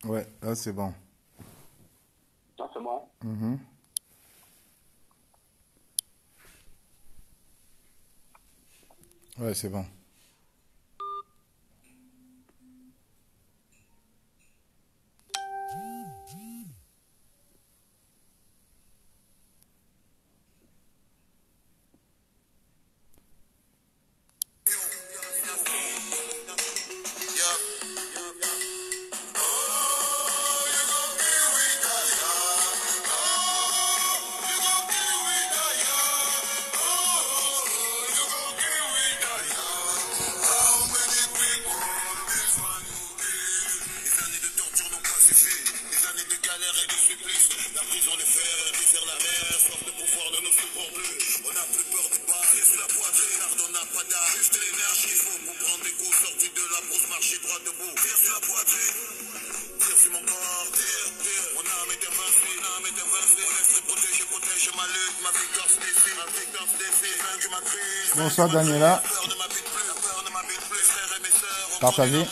Ouais, là c'est bon. Ça, c'est bon. Mhm. Ouais, c'est bon. Bonsoir Daniela. Partagez.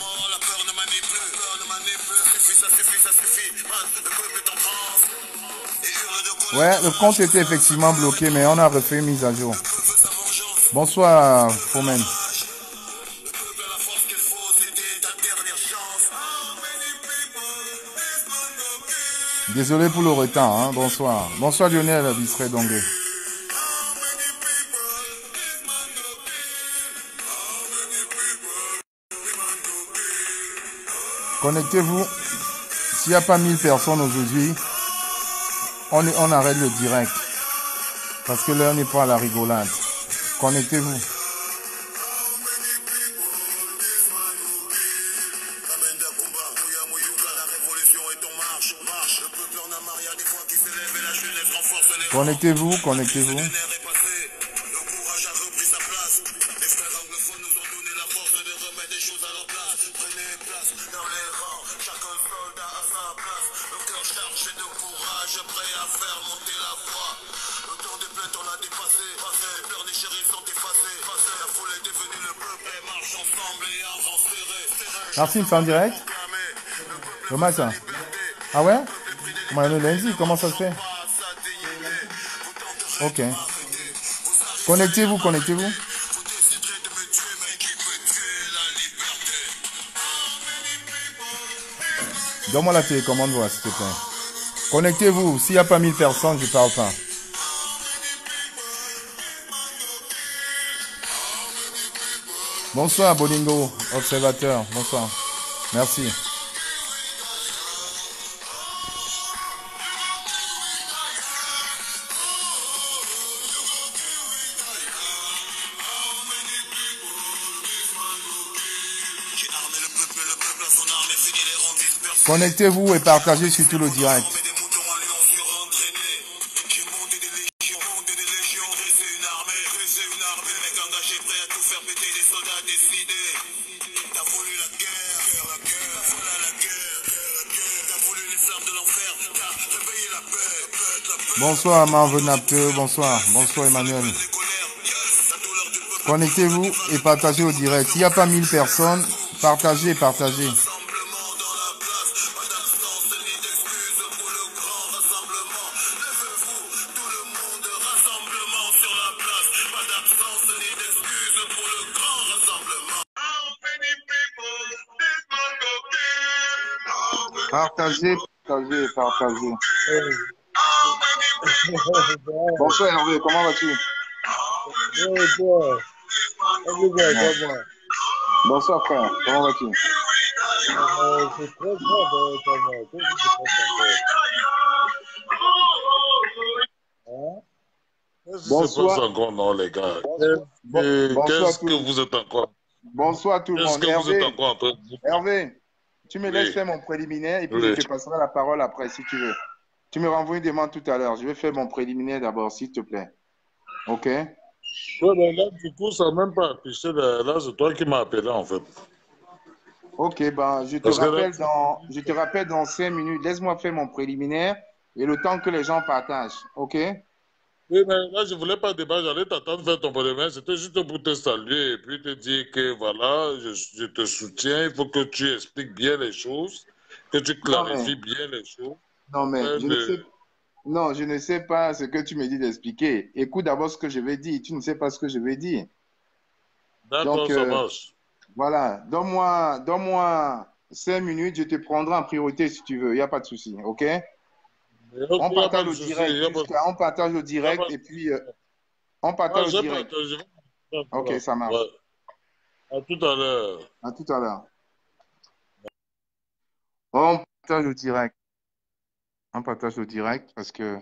Ouais, le compte était effectivement bloqué, mais on a refait une mise à jour. Bonsoir Fomen. Désolé pour le retard, hein. Bonsoir. Bonsoir Lionel Bistré Dongue. Connectez-vous. S'il n'y a pas 1000 personnes aujourd'hui, on arrête le direct. Parce que l'heure n'est pas à la rigolade. Connectez-vous. Connectez-vous, connectez-vous. Merci, c'est en direct. Comment ça? Ah ouais? Moi, le lundi, comment ça se fait? Ok. Connectez-vous, connectez-vous. Donne-moi la télécommande, voilà, s'il te plaît. Connectez-vous. S'il n'y a pas 1000 personnes, je ne parle pas. Bonsoir, Bolingo, observateur. Bonsoir. Merci. Connectez-vous et partagez surtout le direct. Bonsoir Marvenapte, bonsoir. Bonsoir Emmanuel. Connectez-vous et partagez au direct. S'il n'y a pas 1000 personnes, partagez, partagez. Partagez, partagez, partagez. Bonsoir Hervé, comment vas-tu? Bonsoir frère, comment vas-tu? C'est très grave, Qu'est-ce qui se passe encore, non, les gars? Qu'est-ce que vous êtes encore? Bonsoir tout le monde. Qu'est-ce que vous êtes encore en train de dire? Hervé, tu me laisses Oui. faire mon préliminaire et puis Oui. je te passerai la parole après si tu veux. Tu me renvoies une demande tout à l'heure. Je vais faire mon préliminaire d'abord, s'il te plaît. Ok? Ouais, mais là, du coup, ça n'a même pas affiché. Là, c'est toi qui m'as appelé, en fait. Ok, ben, je te Parce que là, rappelle dans 5 minutes. Laisse-moi faire mon préliminaire et le temps que les gens partagent. Ok? oui, mais là, je ne voulais pas débattre. J'allais t'attendre faire ton premier. C'était juste pour te saluer et puis te dire que voilà, je te soutiens. Il faut que tu expliques bien les choses. que tu Non, mais, clarifies bien les choses. non, mais, Afin de... non, je ne sais pas ce que tu me dis d'expliquer. Écoute d'abord ce que je vais dire. Tu ne sais pas ce que je vais dire. Donc, D'accord, ça marche. voilà. Donne-moi 5 minutes. Je te prendrai en priorité si tu veux. Il n'y a pas de souci. OK? Ok, On il n'y a pas partage de au souci. direct on partage au Y a pas direct et de puis souci. on Ah, partage au j'ai direct. partagé. OK, Voilà. ça Ouais. marche. À tout à l'heure. À tout à l'heure. On partage au direct. On partage au direct parce que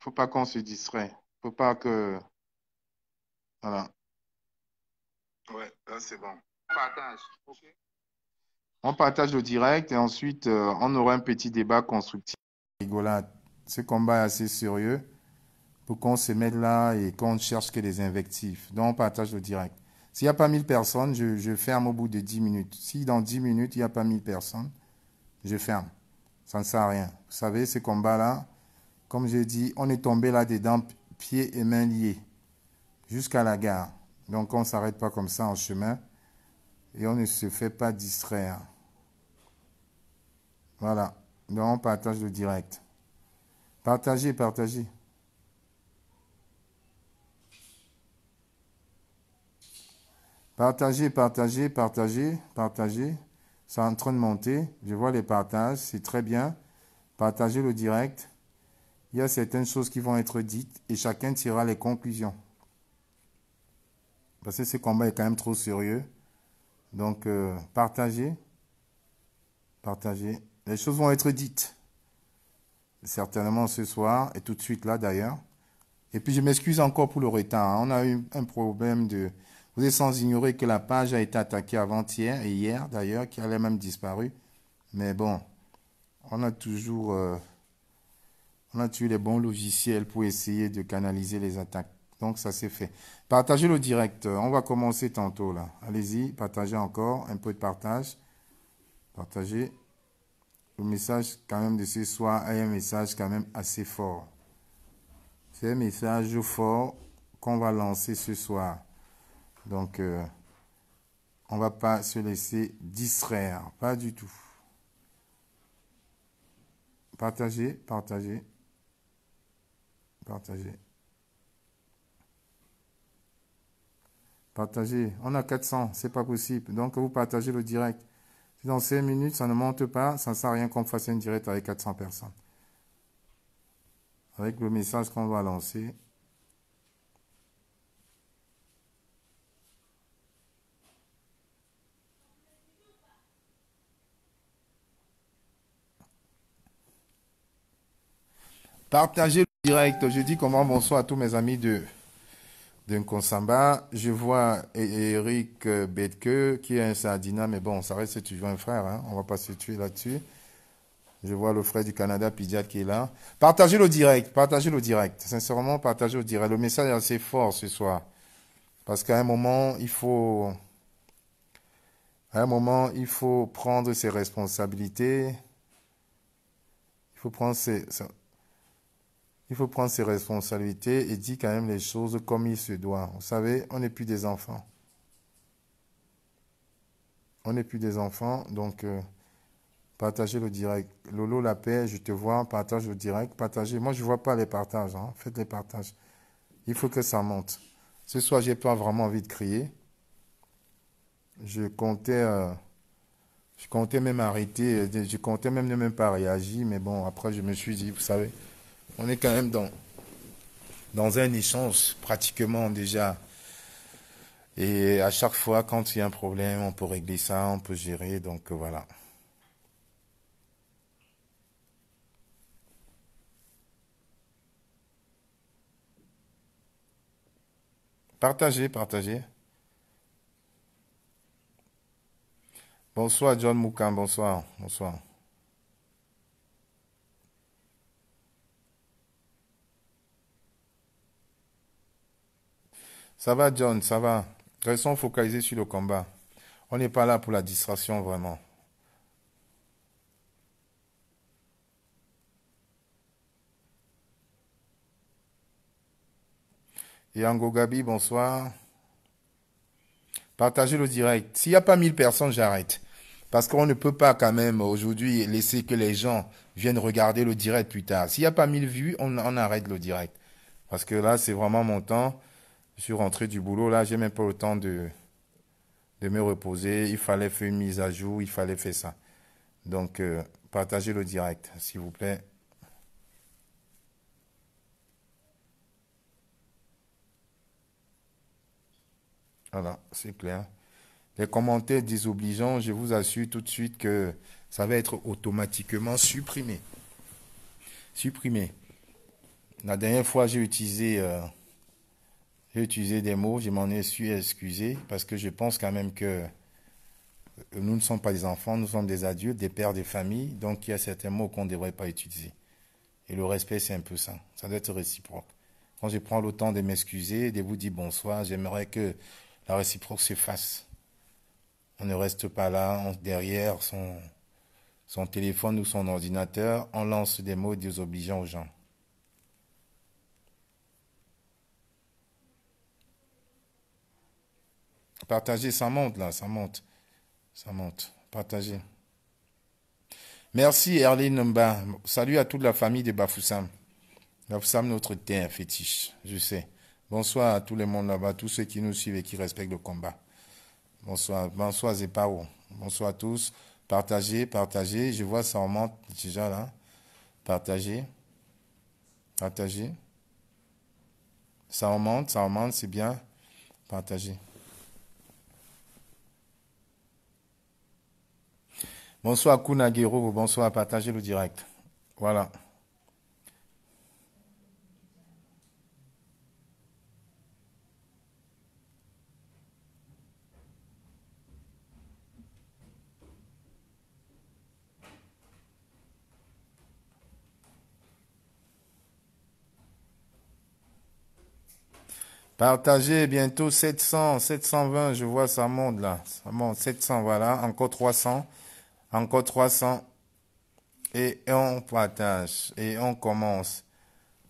faut pas qu'on se distrait. Faut pas que. Voilà. Ouais, là c'est bon. On partage. OK. On partage au direct et ensuite on aura un petit débat constructif. Rigolade. Ce combat est assez sérieux pour qu'on se mette là et qu'on ne cherche que des invectives. Donc on partage au direct. S'il n'y a pas 1 000 personnes, je ferme au bout de 10 minutes. Si dans 10 minutes, il n'y a pas 1 000 personnes, je ferme. Ça ne sert à rien. Vous savez, ce combat-là, comme j'ai dit, on est tombé là-dedans, pieds et mains liés, jusqu'à la gare. Donc on ne s'arrête pas comme ça en chemin et on ne se fait pas distraire. Voilà. Donc on partage le direct. Partagez, partagez. Partagez, partagez, partagez, partagez. C'est en train de monter. Je vois les partages. C'est très bien. Partagez le direct. Il y a certaines choses qui vont être dites et chacun tirera les conclusions. Parce que ce combat est quand même trop sérieux. Donc, partagez. Partagez. Les choses vont être dites. Certainement ce soir et tout de suite là d'ailleurs. Et puis je m'excuse encore pour le retard, hein. On a eu un problème de... Vous êtes sans ignorer que la page a été attaquée avant-hier et hier d'ailleurs, qui allait même disparu. Mais bon, on a toujours... on a tué les bons logiciels pour essayer de canaliser les attaques. Donc ça s'est fait. Partagez le direct. On va commencer tantôt là. Allez-y, partagez encore. Un peu de partage. Partagez. Le message quand même de ce soir est un message quand même assez fort. C'est un message fort qu'on va lancer ce soir. Donc, on ne va pas se laisser distraire. Pas du tout. Partagez, partagez, partagez. Partagez. On a 400, c'est pas possible. Donc, vous partagez le direct. Si dans 5 minutes, ça ne monte pas, ça ne sert à rien qu'on fasse un direct avec 400 personnes. Avec le message qu'on va lancer. Partagez le direct. Je dis comment bonsoir à tous mes amis de Nkonsamba. Je vois Eric Betke qui est un Sardina, mais bon, ça reste toujours un frère, hein. On ne va pas se tuer là-dessus. Je vois le frère du Canada, Pidiat, qui est là. Partagez le direct, partagez le direct. Sincèrement, partagez le direct. Le message est assez fort ce soir. Parce qu'à un moment, il faut prendre ses responsabilités. Il faut prendre ses responsabilités et dire quand même les choses comme il se doit. Vous savez, on n'est plus des enfants. On n'est plus des enfants, donc partagez le direct. Lolo la paix, je te vois, partage le direct, partagez. Moi, je ne vois pas les partages, hein. Faites les partages. Il faut que ça monte. Ce soir, j'ai pas vraiment envie de crier. Je comptais même arrêter, je comptais même ne même pas réagir, mais bon, après, je me suis dit, vous savez, on est quand même dans un échange pratiquement déjà. Et à chaque fois, quand il y a un problème, on peut régler ça, on peut gérer, donc voilà. Partagez, partagez. Bonsoir John Moukan, bonsoir, bonsoir. Ça va John, ça va. Restons focalisés sur le combat. On n'est pas là pour la distraction vraiment. Yango Gabi, bonsoir. Partagez le direct. S'il n'y a pas 1000 personnes, j'arrête. Parce qu'on ne peut pas quand même aujourd'hui laisser que les gens viennent regarder le direct plus tard. S'il n'y a pas 1000 vues, on arrête le direct. Parce que là, c'est vraiment mon temps. Je suis rentré du boulot, là, j'ai même pas le temps de me reposer. Il fallait faire une mise à jour, il fallait faire ça. Donc, partagez le direct, s'il vous plaît. Voilà, c'est clair. Les commentaires désobligeants, je vous assure tout de suite que ça va être automatiquement supprimé. Supprimé. La dernière fois, j'ai utilisé des mots, je m'en suis excusé parce que je pense quand même que nous ne sommes pas des enfants, nous sommes des adultes, des pères de famille, donc il y a certains mots qu'on ne devrait pas utiliser. Et le respect, c'est un peu ça. Ça doit être réciproque. Quand je prends le temps de m'excuser, de vous dire bonsoir, j'aimerais que la réciproque se fasse. On ne reste pas là, derrière son téléphone ou son ordinateur, on lance des mots désobligeants aux gens. Partagez, ça monte là, ça monte. Ça monte. Partagez. Merci Erline Mba. Salut à toute la famille de Bafoussam. Bafoussam, notre terre fétiche, je sais. Bonsoir à tout le monde là-bas, tous ceux qui nous suivent et qui respectent le combat. Bonsoir, bonsoir Zepao. Bonsoir à tous. Partagez, partagez. Je vois ça remonte déjà là. Partagez. Partagez. Ça remonte, c'est bien. Partagez. Bonsoir Kunagero, bonsoir, partagez le direct. Voilà. Partagez bientôt 700, 720, je vois ça monte là. Ça monte, 700, voilà. Encore 300. Encore 300. Et on partage. Et on commence.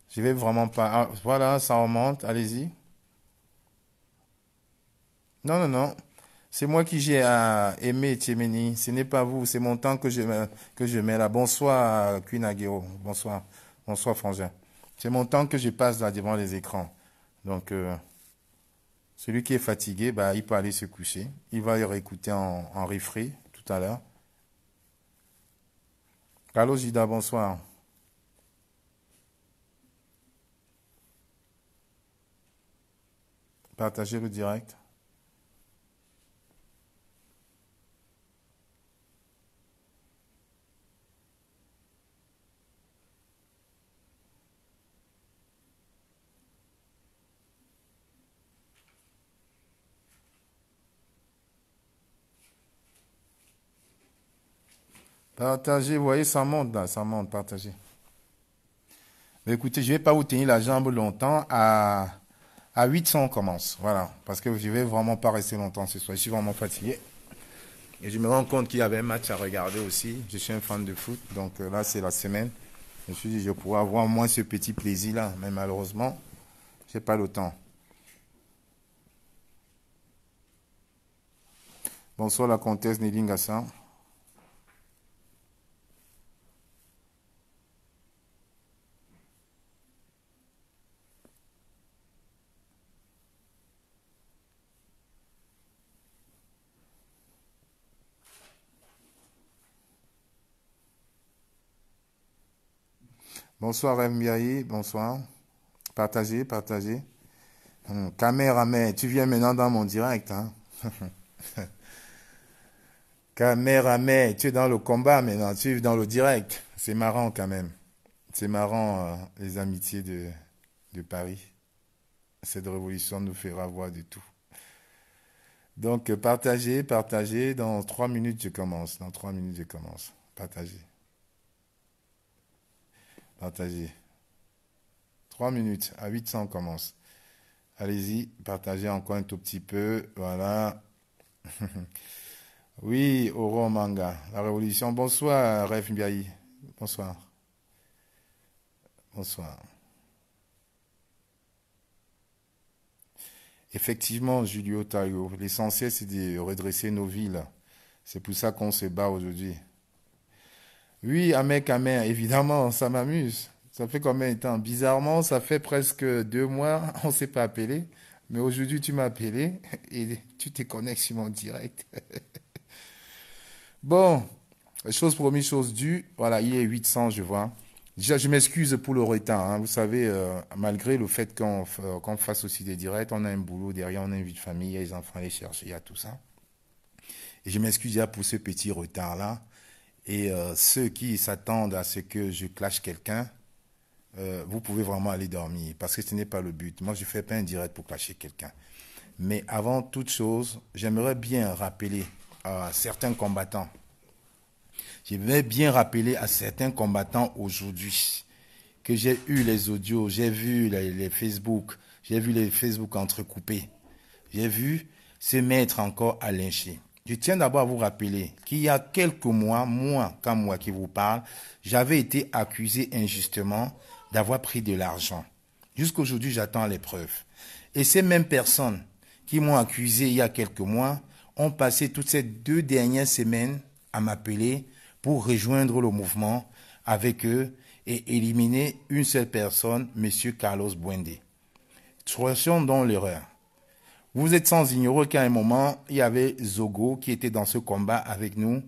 Je vais vraiment pas. Ah, voilà, ça remonte. Allez-y. Non, non, non. C'est moi qui j'ai aimé Tchemeni. Ce n'est pas vous. C'est mon temps que je mets là. Bonsoir, Kunagero. Bonsoir. Bonsoir, Frangin. C'est mon temps que je passe là devant les écrans. Donc, celui qui est fatigué, bah, il peut aller se coucher. Il va y réécouter en replay tout à l'heure. Allô, Gida, bonsoir. Partagez le direct. Partagez, vous voyez, ça monte là, ça monte, partagez. Mais écoutez, je ne vais pas vous tenir la jambe longtemps. À 800, on commence. Voilà. Parce que je ne vais vraiment pas rester longtemps ce soir. Je suis vraiment fatigué. Et je me rends compte qu'il y avait un match à regarder aussi. Je suis un fan de foot. Donc là, c'est la semaine. Je me suis dit, je pourrais avoir au moins ce petit plaisir-là. Mais malheureusement, je n'ai pas le temps. Bonsoir, la comtesse Néline Gassan. Bonsoir, Rem bonsoir. Partagez, partagez. Caméraman, tu viens maintenant dans mon direct. Hein? Caméraman, tu es dans le combat maintenant, tu es dans le direct. C'est marrant quand même. C'est marrant, les amitiés de Paris. Cette révolution nous fera voir de tout. Donc, partagez, partagez. Dans 3 minutes, je commence. Dans 3 minutes, je commence. Partagez. Partagez. 3 minutes. À 800, on commence. Allez-y, partagez encore un tout petit peu. Voilà. Oui, Oro Manga. La révolution. Bonsoir, Ref Mbiayi. Bonsoir. Bonsoir. Effectivement, Julio Tayo, l'essentiel c'est de redresser nos villes. C'est pour ça qu'on se bat aujourd'hui. Oui, Ahmed Kamer, évidemment, ça m'amuse. Ça fait combien de temps? Bizarrement, ça fait presque 2 mois, on ne s'est pas appelé. Mais aujourd'hui, tu m'as appelé et tu te connectes sur mon direct. Bon, chose promise, chose due. Voilà, il est 800, je vois. Déjà, je m'excuse pour le retard, hein. Vous savez, malgré le fait qu'on fasse aussi des directs, on a un boulot derrière, on a une vie de famille, il y a les enfants à aller chercher, il y a tout ça. Et je m'excuse déjà pour ce petit retard-là. Et ceux qui s'attendent à ce que je clash quelqu'un, vous pouvez vraiment aller dormir, parce que ce n'est pas le but. Moi, je ne fais pas un direct pour clasher quelqu'un. Mais avant toute chose, j'aimerais bien rappeler à certains combattants. J'aimerais bien rappeler à certains combattants aujourd'hui que j'ai eu les audios, j'ai vu les Facebook, j'ai vu les Facebook entrecoupés. J'ai vu se mettre encore à lyncher. Je tiens d'abord à vous rappeler qu'il y a quelques mois, quand moi qui vous parle, j'avais été accusé injustement d'avoir pris de l'argent. Jusqu'aujourd'hui, j'attends les preuves. Et ces mêmes personnes qui m'ont accusé il y a quelques mois ont passé toutes ces 2 dernières semaines à m'appeler pour rejoindre le mouvement avec eux et éliminer une seule personne, M. Carlos Bwende. Soyons dans l'erreur. Vous êtes sans ignorer qu'à un moment, il y avait Zogo qui était dans ce combat avec nous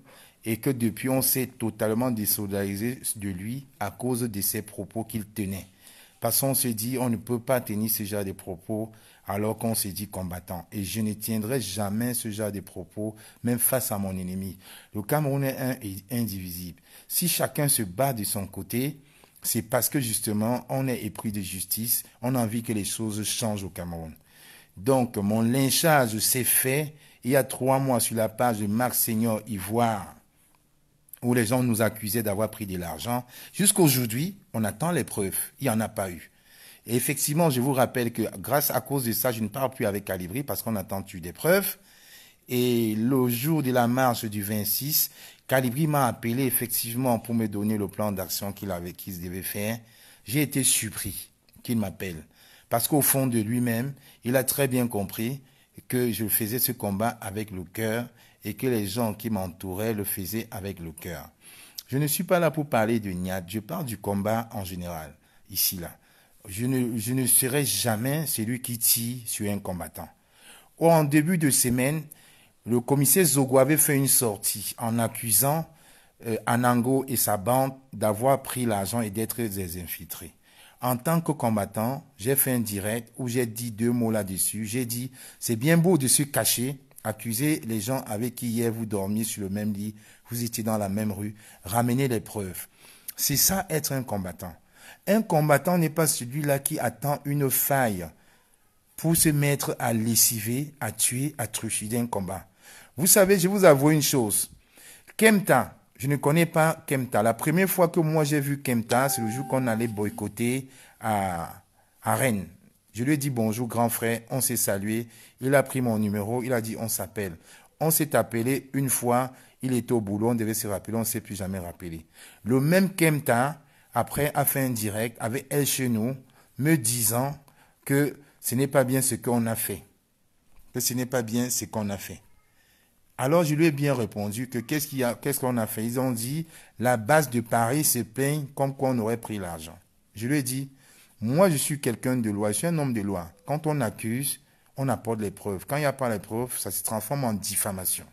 et que depuis, on s'est totalement désolidarisé de lui à cause de ses propos qu'il tenait. Parce qu'on se dit, on ne peut pas tenir ce genre de propos alors qu'on se dit combattant. Et je ne tiendrai jamais ce genre de propos, même face à mon ennemi. Le Cameroun est un et indivisible. Si chacun se bat de son côté, c'est parce que justement, on est épris de justice, on a envie que les choses changent au Cameroun. Donc, mon lynchage s'est fait il y a 3 mois sur la page de Marc Seigneur Ivoire, où les gens nous accusaient d'avoir pris de l'argent. Jusqu'à aujourd'hui, on attend les preuves. Il n'y en a pas eu. Et effectivement, je vous rappelle que grâce à cause de ça, je ne parle plus avec Calibri parce qu'on attend des preuves. Et le jour de la marche du 26, Calibri m'a appelé effectivement pour me donner le plan d'action qu'il devait faire. J'ai été surpris qu'il m'appelle. Parce qu'au fond de lui-même, il a très bien compris que je faisais ce combat avec le cœur et que les gens qui m'entouraient le faisaient avec le cœur. Je ne suis pas là pour parler de Niat, je parle du combat en général, ici, là. Je ne serai jamais celui qui tire sur un combattant. En début de semaine, le commissaire Zogo avait fait une sortie en accusant Anango et sa bande d'avoir pris l'argent et d'être des infiltrés. En tant que combattant, j'ai fait un direct où j'ai dit 2 mots là-dessus. J'ai dit, c'est bien beau de se cacher, accuser les gens avec qui hier vous dormiez sur le même lit, vous étiez dans la même rue, ramenez les preuves. C'est ça être un combattant. Un combattant n'est pas celui-là qui attend une faille pour se mettre à lessiver, à tuer, à trucider un combat. Vous savez, je vous avoue une chose. Kemta, je ne connais pas Kemta. La première fois que moi j'ai vu Kemta, c'est le jour qu'on allait boycotter à Rennes. Je lui ai dit bonjour grand frère, on s'est salué. Il a pris mon numéro, il a dit on s'appelle. On s'est appelé une fois, il était au boulot, on devait se rappeler, on ne s'est plus jamais rappelé. Le même Kemta, après, a fait un direct avec elle chez nous, me disant que ce n'est pas bien ce qu'on a fait. Que ce n'est pas bien ce qu'on a fait. Alors, je lui ai bien répondu que qu'est-ce qu'on a fait? Ils ont dit, la base de Paris se plaigne comme qu'on aurait pris l'argent. Je lui ai dit, moi, je suis quelqu'un de loi, je suis un homme de loi. Quand on accuse, on apporte les preuves. Quand il n'y a pas les preuves, ça se transforme en diffamation.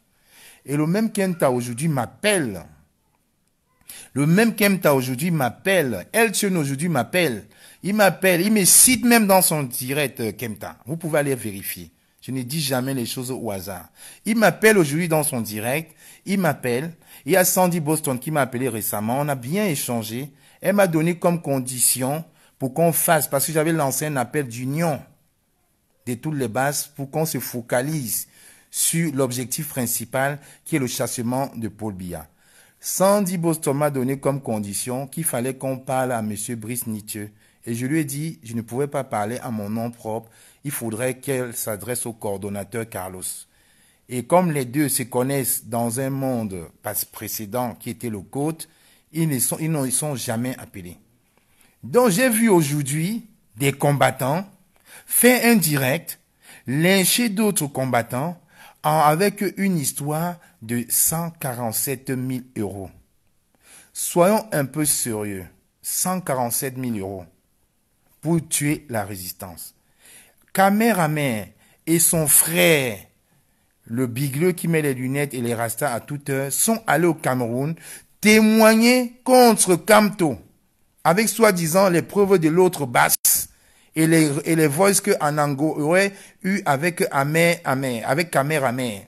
Et le même Kemta aujourd'hui m'appelle. Le même Kemta aujourd'hui m'appelle. Elchen aujourd'hui m'appelle. Il m'appelle, il me cite même dans son direct Kemta. Vous pouvez aller vérifier. Je ne dis jamais les choses au hasard. Il m'appelle aujourd'hui dans son direct. Il m'appelle. Il y a Sandy Boston qui m'a appelé récemment. On a bien échangé. Elle m'a donné comme condition pour qu'on fasse, parce que j'avais lancé un appel d'union de toutes les bases pour qu'on se focalise sur l'objectif principal qui est le chassement de Paul Biya. Sandy Boston m'a donné comme condition qu'il fallait qu'on parle à M. Brice Nietzsche. Et je lui ai dit, je ne pouvais pas parler à mon nom propre. Il faudrait qu'elle s'adresse au coordonnateur Carlos. Et comme les deux se connaissent dans un monde précédent qui était le COTE, ils ne sont jamais appelés. Donc j'ai vu aujourd'hui des combattants faire un direct, lyncher d'autres combattants avec une histoire de 147 000 euros. Soyons un peu sérieux. 147 000 euros pour tuer la résistance. Kamehameha et son frère, le bigleux qui met les lunettes et les rastas à toute heure, sont allés au Cameroun témoigner contre Kamto, avec soi-disant les preuves de l'autre basse et les voices que Anango aurait eu avec Kamehameha.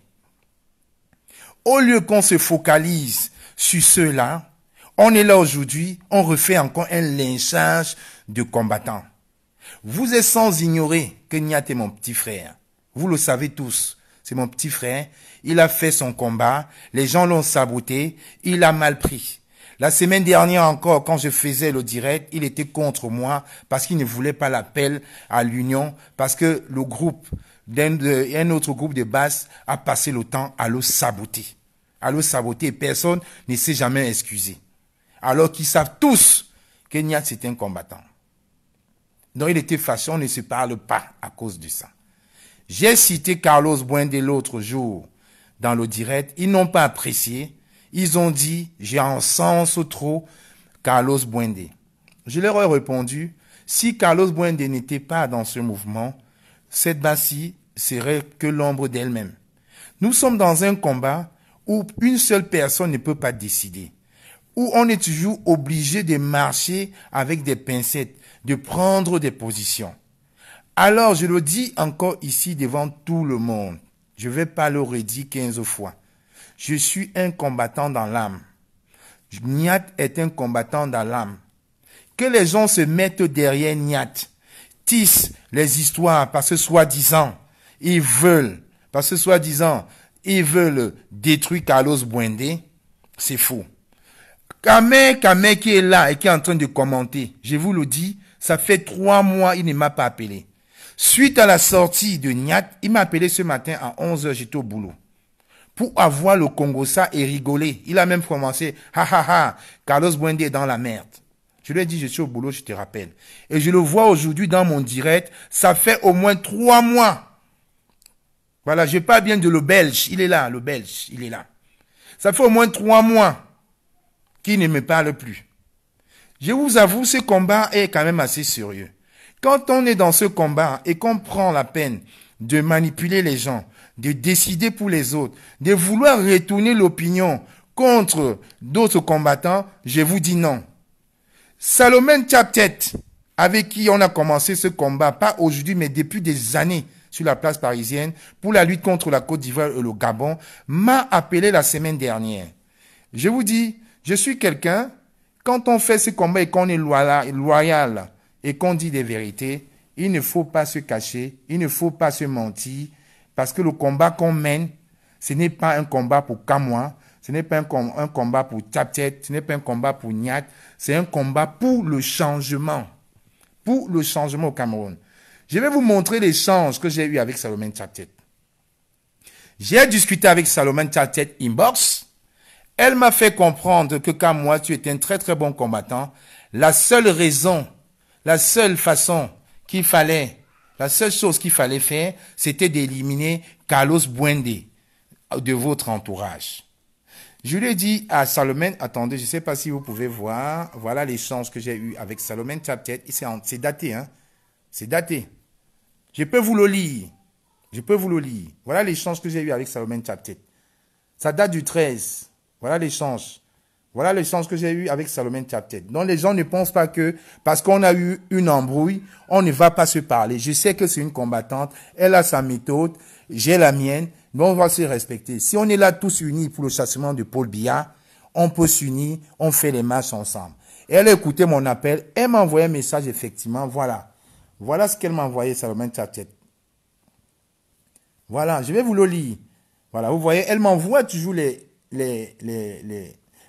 Au lieu qu'on se focalise sur ceux-là, on est là aujourd'hui, on refait encore un lynchage de combattants. Vous êtes sans ignorer que Nyat est mon petit frère. Vous le savez tous, c'est mon petit frère. Il a fait son combat, les gens l'ont saboté, il a mal pris. La semaine dernière encore, quand je faisais le direct, il était contre moi parce qu'il ne voulait pas l'appel à l'union, parce que le groupe, un autre groupe de basse a passé le temps à le saboter. À le saboter, personne ne s'est jamais excusé. Alors qu'ils savent tous que Nyat c'est un combattant. Donc il était fâché, on ne se parle pas à cause de ça. J'ai cité Carlos Bwende l'autre jour dans le direct, ils n'ont pas apprécié. Ils ont dit, j'ai encense trop Carlos Bwende. Je leur ai répondu, si Carlos Bwende n'était pas dans ce mouvement, cette basse-ci serait que l'ombre d'elle-même. Nous sommes dans un combat où une seule personne ne peut pas décider, où on est toujours obligé de marcher avec des pincettes, de prendre des positions. Alors, je le dis encore ici devant tout le monde, je ne vais pas le redire 15 fois. Je suis un combattant dans l'âme. Nyat est un combattant dans l'âme. Que les gens se mettent derrière Nyat, tissent les histoires parce que soi-disant, ils veulent détruire Carlos Bwende, c'est faux. Kamehameha qui est là et qui est en train de commenter, je vous le dis, ça fait 3 mois, il ne m'a pas appelé. Suite à la sortie de Nyat, il m'a appelé ce matin à 11h, j'étais au boulot. Pour avoir le Congossa et rigoler. Il a même commencé, Carlos Bwende est dans la merde. Je lui ai dit, je suis au boulot, je te rappelle. Et je le vois aujourd'hui dans mon direct, ça fait au moins 3 mois. Voilà, je parle bien de le Belge, il est là, le Belge, il est là. Ça fait au moins 3 mois qu'il ne me parle plus. Je vous avoue, ce combat est quand même assez sérieux. Quand on est dans ce combat et qu'on prend la peine de manipuler les gens, de décider pour les autres, de vouloir retourner l'opinion contre d'autres combattants, je vous dis non. Salomon Chaptet, avec qui on a commencé ce combat, pas aujourd'hui, mais depuis des années, sur la place parisienne, pour la lutte contre la Côte d'Ivoire et le Gabon, m'a appelé la semaine dernière. Je vous dis, je suis quelqu'un, quand on fait ce combat et qu'on est loyal et qu'on dit des vérités, il ne faut pas se cacher, il ne faut pas se mentir, parce que le combat qu'on mène, ce n'est pas un combat pour Kamwa, ce n'est pas un combat pour Chaptet, ce n'est pas un combat pour Nyat, c'est un combat pour le changement au Cameroun. Je vais vous montrer l'échange que j'ai eu avec Salomon Chaptet. J'ai discuté avec Salomon Chaptet inbox. Elle m'a fait comprendre que comme moi, tu es un très très bon combattant. La seule chose qu'il fallait faire, c'était d'éliminer Carlos Bwende de votre entourage. Je lui ai dit à Salomon, attendez, je ne sais pas si vous pouvez voir, voilà l'échange que j'ai eu avec Salomon Chaptet. C'est daté, hein. C'est daté. Je peux vous le lire. Voilà l'échange que j'ai eu avec Salomon Chaptet. Ça date du 13. Voilà l'échange. Voilà l'échange que j'ai eu avec Salomon Chaptet. Donc les gens ne pensent pas que parce qu'on a eu une embrouille, on ne va pas se parler. Je sais que c'est une combattante, elle a sa méthode, j'ai la mienne, mais on va se respecter. Si on est là tous unis pour le chassement de Paul Biya, on peut s'unir, on fait les matchs ensemble. Et elle a écouté mon appel, elle m'a envoyé un message effectivement, voilà. Voilà ce qu'elle m'a envoyé, Salomon Chaptet. Voilà, je vais vous le lire. Voilà, vous voyez, elle m'envoie toujours les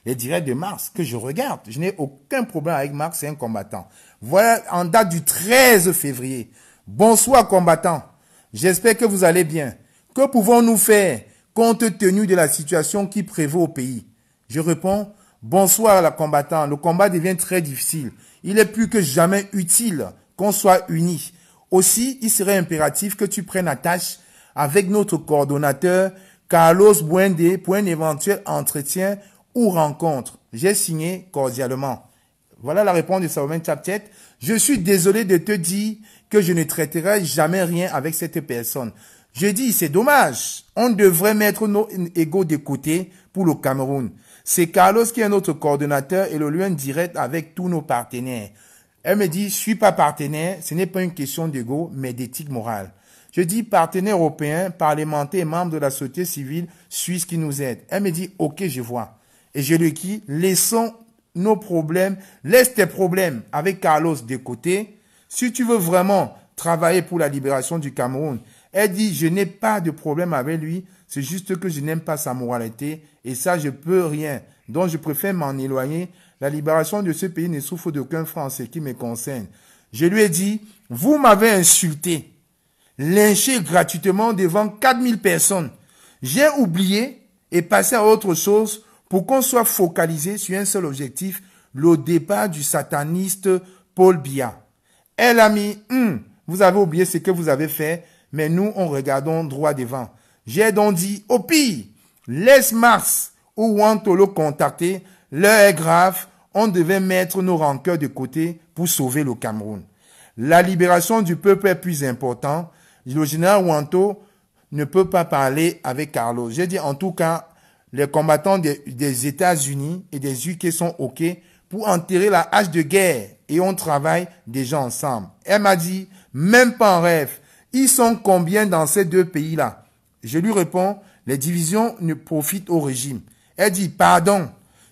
directs de Mars que je regarde. Je n'ai aucun problème avec Mars, c'est un combattant. Voilà, en date du 13 février. Bonsoir combattant. J'espère que vous allez bien. Que pouvons-nous faire compte tenu de la situation qui prévaut au pays? Je réponds, bonsoir la combattant. Le combat devient très difficile. Il est plus que jamais utile qu'on soit unis. Aussi, il serait impératif que tu prennes attache avec notre coordonnateur Carlos Bwende pour un éventuel entretien ou rencontre. J'ai signé cordialement. Voilà la réponse de Salomon Chapchet. Je suis désolé de te dire que je ne traiterai jamais rien avec cette personne. Je dis, c'est dommage. On devrait mettre nos égos de côté pour le Cameroun. C'est Carlos qui est notre coordonnateur et le lien direct avec tous nos partenaires. Elle me dit, je suis pas partenaire, ce n'est pas une question d'ego, mais d'éthique morale. Je dis, partenaire européen, parlementaire et membre de la société civile suisse qui nous aide. Elle me dit, ok, je vois. Et je lui dis, laissons nos problèmes, laisse tes problèmes avec Carlos de côté. Si tu veux vraiment travailler pour la libération du Cameroun, elle dit, je n'ai pas de problème avec lui, c'est juste que je n'aime pas sa moralité et ça, je peux rien. Donc, je préfère m'en éloigner. La libération de ce pays ne souffre d'aucun franc en ce qui me concerne. Je lui ai dit, vous m'avez insulté, lynché gratuitement devant 4000 personnes. J'ai oublié et passé à autre chose pour qu'on soit focalisé sur un seul objectif, le départ du sataniste Paul Biya. Elle a mis, vous avez oublié ce que vous avez fait, mais nous, on regardons droit devant. J'ai donc dit, au pire, laisse Mars ou Wanto le contacter, l'heure est grave, on devait mettre nos rancœurs de côté pour sauver le Cameroun. La libération du peuple est plus importante. Le général Wanto ne peut pas parler avec Carlos. J'ai dit, en tout cas, les combattants des États-Unis et des UK sont OK pour enterrer la hache de guerre et on travaille déjà ensemble. Elle m'a dit, même pas en rêve, ils sont combien dans ces deux pays-là? Je lui réponds, les divisions ne profitent au régime. Elle dit, pardon,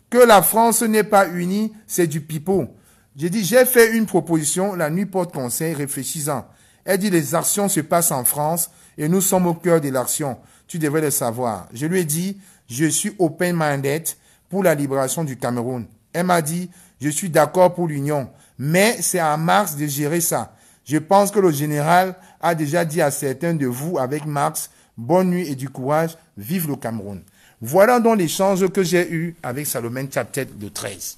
que la France n'est pas unie, c'est du pipeau. J'ai dit, j'ai fait une proposition, la nuit porte conseil, réfléchissant. Elle dit, les actions se passent en France et nous sommes au cœur de l'action. Tu devrais le savoir. Je lui ai dit, je suis open-minded pour la libération du Cameroun. Elle m'a dit, je suis d'accord pour l'union, mais c'est à Marx de gérer ça. Je pense que le général a déjà dit à certains de vous avec Marx, bonne nuit et du courage, vive le Cameroun. Voilà donc l'échange que j'ai eu avec Salomon Chapchet le 13.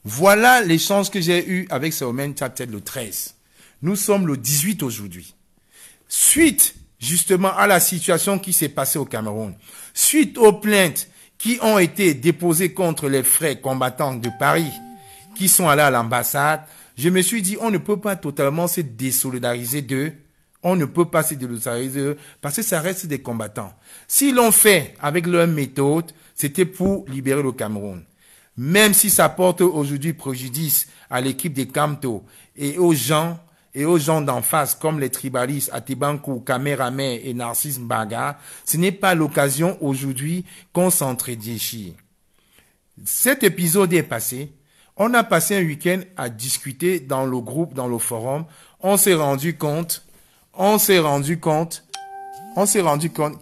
Voilà l'échange que j'ai eu avec Salomon Chapchet le 13. Nous sommes le 18 aujourd'hui. Suite justement à la situation qui s'est passée au Cameroun, suite aux plaintes qui ont été déposées contre les frères combattants de Paris qui sont allés à l'ambassade, je me suis dit, on ne peut pas totalement se désolidariser d'eux. On ne peut pas se désolidariser d'eux parce que ça reste des combattants. S'ils l'ont fait avec leur méthode, c'était pour libérer le Cameroun. Même si ça porte aujourd'hui préjudice à l'équipe des Camto et aux gens d'en face comme les tribalistes Atibankou, Kamerame et Narcisse Mbaga, ce n'est pas l'occasion aujourd'hui qu'on s'entre-déchire. Cet épisode est passé. On a passé un week-end à discuter dans le groupe, dans le forum. On s'est rendu compte.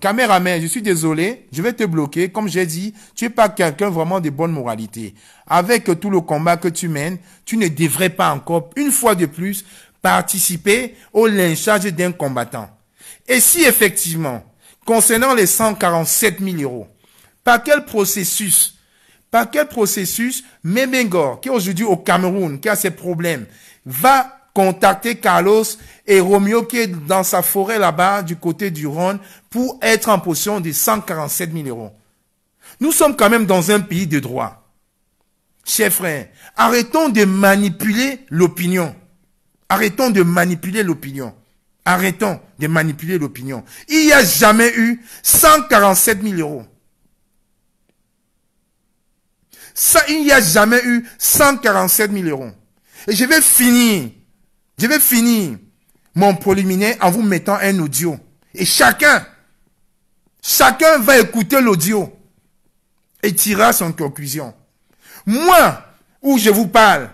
Caméraman, je suis désolé, je vais te bloquer. Comme j'ai dit, tu n'es pas quelqu'un vraiment de bonne moralité. Avec tout le combat que tu mènes, tu ne devrais pas encore, une fois de plus, participer au lynchage d'un combattant. Et si effectivement, concernant les 147 000 euros, par quel processus, Memengor, qui est aujourd'hui au Cameroun, qui a ses problèmes, va contacter Carlos et Romeo qui est dans sa forêt là-bas du côté du Rhône pour être en possession de 147 000 euros. Nous sommes quand même dans un pays de droit. Chers frères, arrêtons de manipuler l'opinion. Arrêtons de manipuler l'opinion. Il n'y a jamais eu 147 000 euros. Il n'y a jamais eu 147 000 euros. Et je vais finir mon préliminaire en vous mettant un audio. Et chacun va écouter l'audio et tirera son conclusion. Moi, où je vous parle,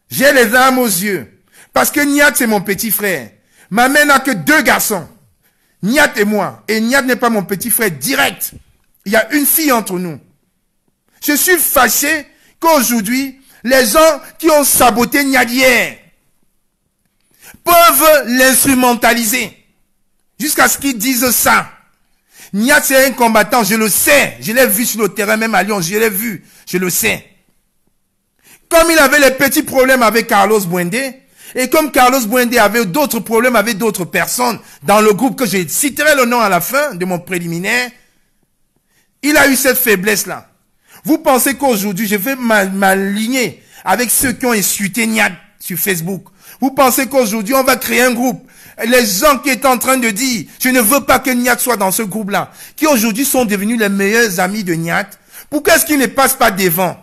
j'ai les larmes aux yeux. Parce que Niat, c'est mon petit frère. Ma mère n'a que 2 garçons. Niat et moi. Et Niat n'est pas mon petit frère direct. Il y a une fille entre nous. Je suis fâché qu'aujourd'hui, les gens qui ont saboté Niat hier peuvent l'instrumentaliser jusqu'à ce qu'ils disent ça. Niat, c'est un combattant, je le sais. Je l'ai vu sur le terrain, même à Lyon, je l'ai vu. Je le sais. Comme il avait les petits problèmes avec Carlos Bwende, Et comme Carlos Bouindé avait d'autres problèmes avec d'autres personnes dans le groupe, que je citerai le nom à la fin de mon préliminaire, il a eu cette faiblesse-là. Vous pensez qu'aujourd'hui, je vais m'aligner avec ceux qui ont insulté Niat sur Facebook. Vous pensez qu'aujourd'hui, on va créer un groupe. Les gens qui étaient en train de dire, je ne veux pas que Niat soit dans ce groupe-là, qui aujourd'hui sont devenus les meilleurs amis de Niat, pourquoi est-ce qu'ils ne passent pas devant?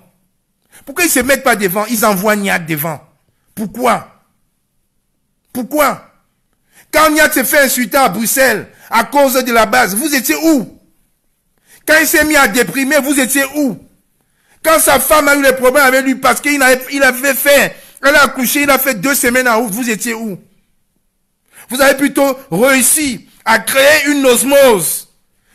Pourquoi ils ne se mettent pas devant? Ils envoient Niat devant. Pourquoi? Pourquoi? Quand Niat s'est fait insulter à Bruxelles, à cause de la base, vous étiez où? Quand il s'est mis à déprimer, vous étiez où? Quand sa femme a eu des problèmes avec lui parce qu'il avait fait, elle a accouché, il a fait 2 semaines en route, vous étiez où? Vous avez plutôt réussi à créer une osmose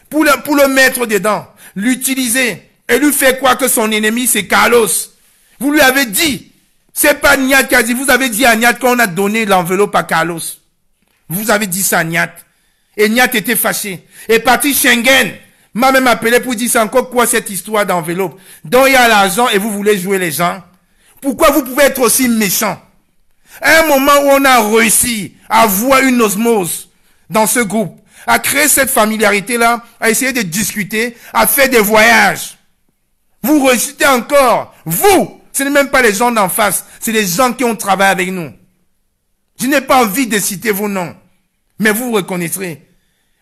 pour le mettre dedans, l'utiliser et lui faire croire que son ennemi c'est Carlos. Vous lui avez dit, c'est pas Niat qui a dit, vous avez dit à Niat qu'on a donné l'enveloppe à Carlos. Vous avez dit ça à Niat. Et Niat était fâché. Et parti Schengen m'a même appelé pour dire c'est encore quoi cette histoire d'enveloppe. Donc il y a l'argent et vous voulez jouer les gens. Pourquoi vous pouvez être aussi méchant? À un moment où on a réussi à avoir une osmose dans ce groupe, à créer cette familiarité-là, à essayer de discuter, à faire des voyages. Vous réussissez encore. Vous, ce n'est même pas les gens d'en face, c'est les gens qui ont travaillé avec nous. Je n'ai pas envie de citer vos noms, mais vous reconnaîtrez.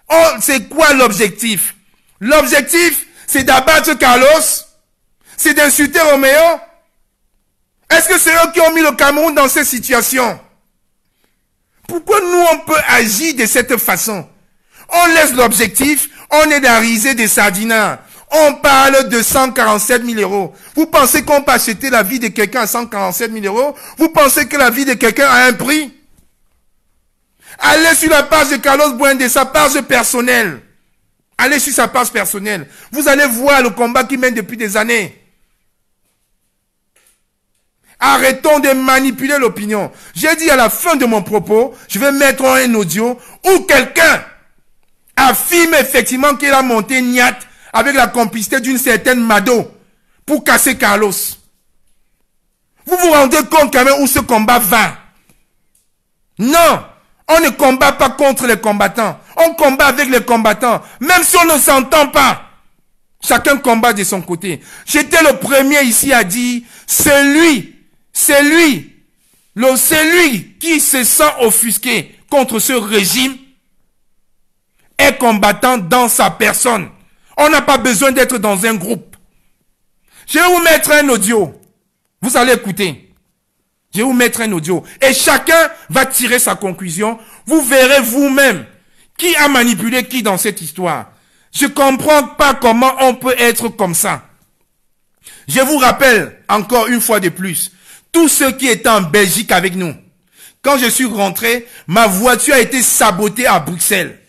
Oh, c'est quoi l'objectif? L'objectif, c'est d'abattre Carlos, c'est d'insulter Roméo. Est-ce que c'est eux qui ont mis le Cameroun dans cette situation? Pourquoi nous, on peut agir de cette façon? On laisse l'objectif, on est dans la risée des sardinards. On parle de 147 000 euros. Vous pensez qu'on peut acheter la vie de quelqu'un à 147 000 euros? Vous pensez que la vie de quelqu'un a un prix? Allez sur la page de Carlos Bouindé, sa page personnelle. Allez sur sa page personnelle. Vous allez voir le combat qu'il mène depuis des années. Arrêtons de manipuler l'opinion. J'ai dit à la fin de mon propos, je vais mettre un audio où quelqu'un affirme effectivement qu'il a monté Niat avec la complicité d'une certaine Mado pour casser Carlos. Vous vous rendez compte quand même où ce combat va? Non, on ne combat pas contre les combattants. On combat avec les combattants, même si on ne s'entend pas. Chacun combat de son côté. J'étais le premier ici à dire, c'est lui qui se sent offusqué contre ce régime est combattant dans sa personne. On n'a pas besoin d'être dans un groupe. Je vais vous mettre un audio. Vous allez écouter. Je vais vous mettre un audio. Et chacun va tirer sa conclusion. Vous verrez vous-même qui a manipulé qui dans cette histoire. Je ne comprends pas comment on peut être comme ça. Je vous rappelle encore une fois de plus, tous ceux qui étaient en Belgique avec nous, quand je suis rentré, ma voiture a été sabotée à Bruxelles.